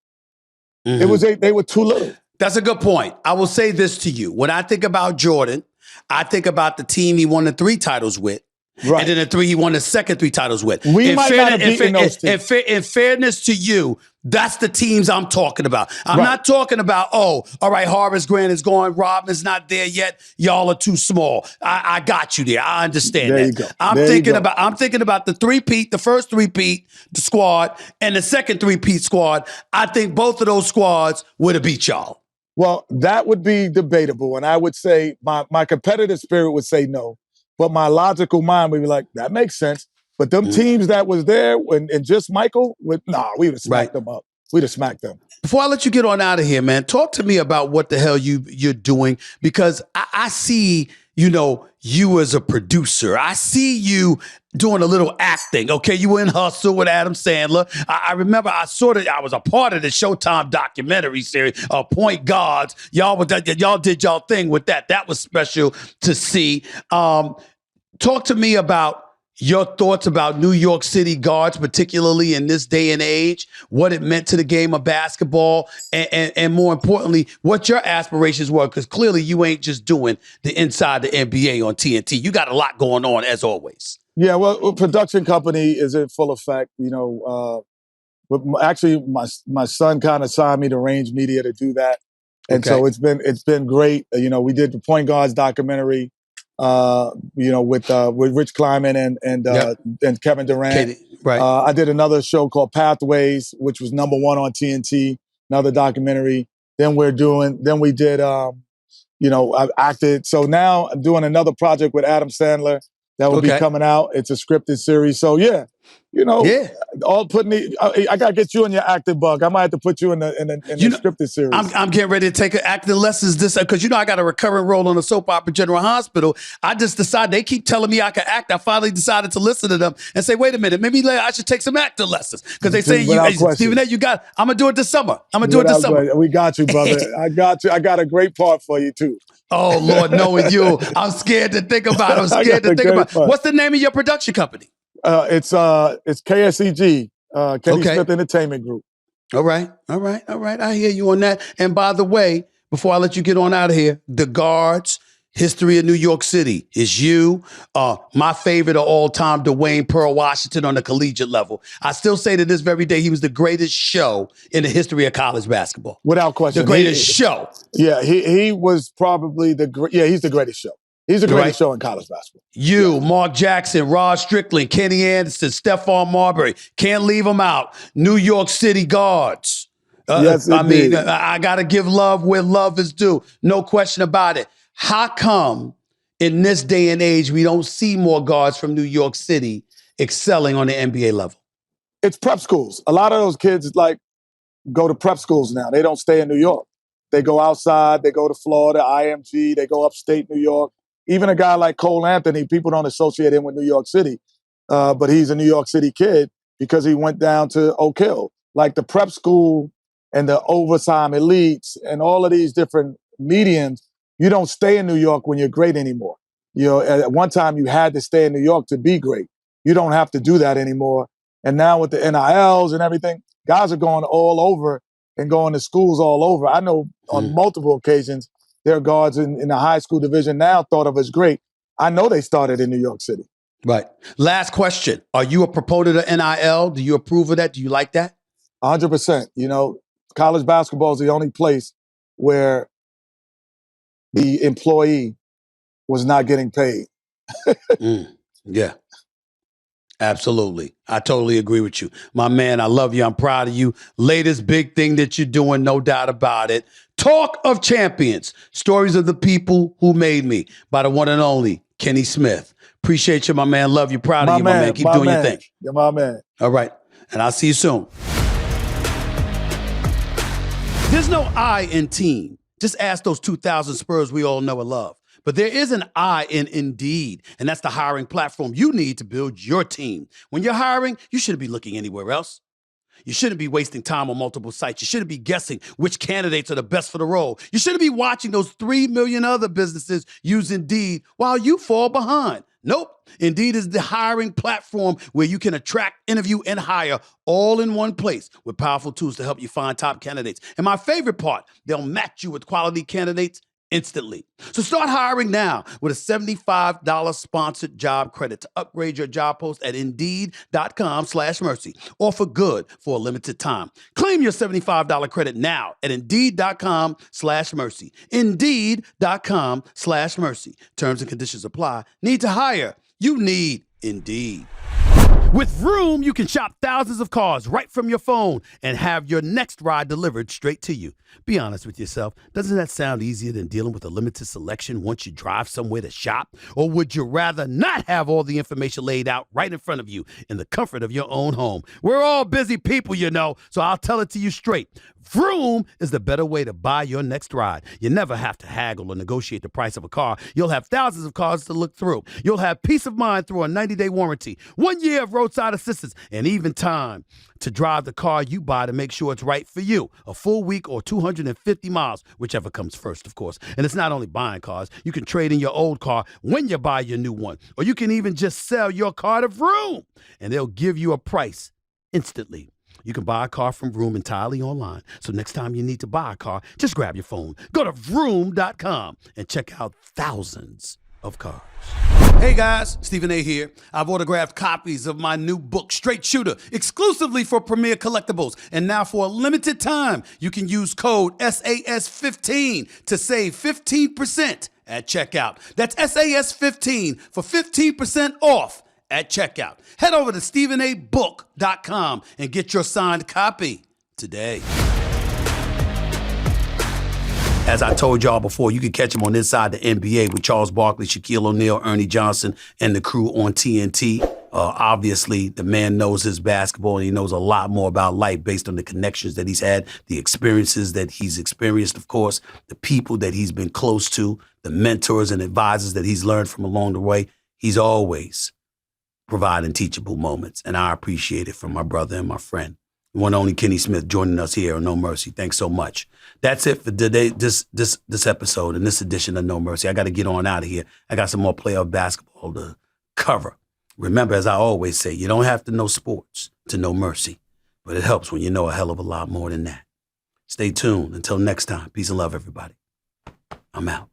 Mm-hmm. They were too little. That's a good point. I will say this to you. When I think about Jordan, I think about the team he won the 3 titles with. Right. And then the 3 he won the second 3 titles with. We might not have beaten those teams. In fairness to you, That's the teams I'm talking about. I'm Right. not talking about, all right, Horace Grant is going, Robin's not there yet. Y'all are too small. I got you there. I understand There that. you go. I'm There you thinking go. about the three-peat, the first three-peat squad, and the second three-peat squad. I think both of those squads would have beat y'all. Well, that would be debatable. And I would say my competitive spirit would say no. But my logical mind would be like, that makes sense. But them teams that was there and just Michael, we would have smacked them up. We'd have smacked them. Before I let you get on out of here, man, talk to me about what the hell you're doing, because I see, you as a producer. I see you doing a little acting. Okay, you were in Hustle with Adam Sandler. I remember I was a part of the Showtime documentary series, Point Guards. Y'all did y'all thing with that. That was special to see. Talk to me about your thoughts about New York City guards, particularly in this day and age, what it meant to the game of basketball, and more importantly, what your aspirations were, because clearly you ain't just doing the Inside the NBA on TNT. You got a lot going on, as always. Yeah, well, production company is in full effect. But actually, my son kind of signed me to Range Media to do that, and so it's been great. We did the Point Guards documentary. With Rich Kleiman and Kevin Durant. Right. I did another show called Pathways, which was #1 on TNT, another documentary. Then we did, I acted. So now I'm doing another project with Adam Sandler that will be coming out. It's a scripted series. So all I gotta get you in your acting bug. I might have to put you in the scripted series. I'm getting ready to take acting lessons because I got a recurring role on the soap opera General Hospital. I just decided they keep telling me I can act. I finally decided to listen to them and say, wait a minute, maybe I should take some acting lessons, because they say Stephen A, I'm gonna do it this summer. We got you, brother. I got you. I got a great part for you too. Oh Lord, knowing you, I'm scared to think about it. What's the name of your production company? It's KSEG, Kenny Smith Entertainment Group. All right. I hear you on that. And by the way, before I let you get on out of here, the guards, history of New York City is you. My favorite of all time, Dwayne Pearl Washington on the collegiate level. I still say to this very day, he was the greatest show in the history of college basketball. Without question. The greatest show. Yeah, he was probably he's the greatest show. He's the greatest show in college basketball. Mark Jackson, Rod Strickland, Kenny Anderson, Stephon Marbury. Can't leave them out. New York City guards. Yes, indeed. I got to give love where love is due. No question about it. How come in this day and age we don't see more guards from New York City excelling on the NBA level? It's prep schools. A lot of those kids go to prep schools now. They don't stay in New York. They go outside. They go to Florida, IMG. They go upstate New York. Even a guy like Cole Anthony, people don't associate him with New York City, but he's a New York City kid because he went down to Oak Hill. Like the prep school and the overtime elites and all of these different mediums, you don't stay in New York when you're great anymore. At one time you had to stay in New York to be great. You don't have to do that anymore. And now with the NILs and everything, guys are going all over and going to schools all over. I know on multiple occasions, their guards in the high school division now thought of as great. I know they started in New York City. Right. Last question. Are you a proponent of NIL? Do you approve of that? Do you like that? 100%. College basketball is the only place where the employee was not getting paid. Yeah. Absolutely. I totally agree with you. My man, I love you. I'm proud of you. Latest big thing that you're doing, no doubt about it. Talk of Champions, stories of the people who made me, by the one and only Kenny Smith. Appreciate you, my man. Love you. Proud of you, my man. Keep doing your thing. You're my man. All right. And I'll see you soon. There's no I in team. Just ask those 2,000 Spurs we all know and love. But there is an I in Indeed, and that's the hiring platform you need to build your team. When you're hiring, you shouldn't be looking anywhere else. You shouldn't be wasting time on multiple sites. You shouldn't be guessing which candidates are the best for the role. You shouldn't be watching those 3 million other businesses use Indeed while you fall behind. Nope. Indeed is the hiring platform where you can attract, interview, and hire all in one place with powerful tools to help you find top candidates. And my favorite part, they'll match you with quality candidates instantly. So start hiring now with a $75 sponsored job credit to upgrade your job post at Indeed.com/mercy. Offer good for a limited time. Claim your $75 credit now at Indeed.com/mercy. Indeed.com/mercy. Terms and conditions apply. Need to hire? You need Indeed. With Vroom, you can shop thousands of cars right from your phone and have your next ride delivered straight to you. Be honest with yourself. Doesn't that sound easier than dealing with a limited selection once you drive somewhere to shop? Or would you rather not have all the information laid out right in front of you in the comfort of your own home? We're all busy people, you know, so I'll tell it to you straight. Vroom is the better way to buy your next ride. You never have to haggle or negotiate the price of a car. You'll have thousands of cars to look through. You'll have peace of mind through a 90-day warranty, 1 year of roadside assistance, and even time to drive the car you buy to make sure it's right for you. A full week or 250 miles, whichever comes first, of course. And it's not only buying cars. You can trade in your old car when you buy your new one. Or you can even just sell your car to Vroom, and they'll give you a price instantly. You can buy a car from Vroom entirely online. So next time you need to buy a car, just grab your phone, go to Vroom.com, and check out thousands of cars. Hey guys, Stephen A. here. I've autographed copies of my new book, Straight Shooter, exclusively for Premier Collectibles. And now for a limited time, you can use code SAS15 to save 15% at checkout. That's SAS15 for 15% off at checkout. Head over to StephenABook.com and get your signed copy today. As I told y'all before, you can catch him on Inside the NBA with Charles Barkley, Shaquille O'Neal, Ernie Johnson, and the crew on TNT. Obviously, the man knows his basketball, and he knows a lot more about life based on the connections that he's had, the experiences that he's experienced, of course, the people that he's been close to, the mentors and advisors that he's learned from along the way. He's always providing teachable moments, and I appreciate it from my brother and my friend. One only Kenny Smith joining us here on No Mercy. Thanks so much. That's it for today, this episode and this edition of No Mercy. I got to get on out of here. I got some more playoff basketball to cover. Remember, as I always say, you don't have to know sports to know mercy, but it helps when you know a hell of a lot more than that. Stay tuned. Until next time, peace and love, everybody. I'm out.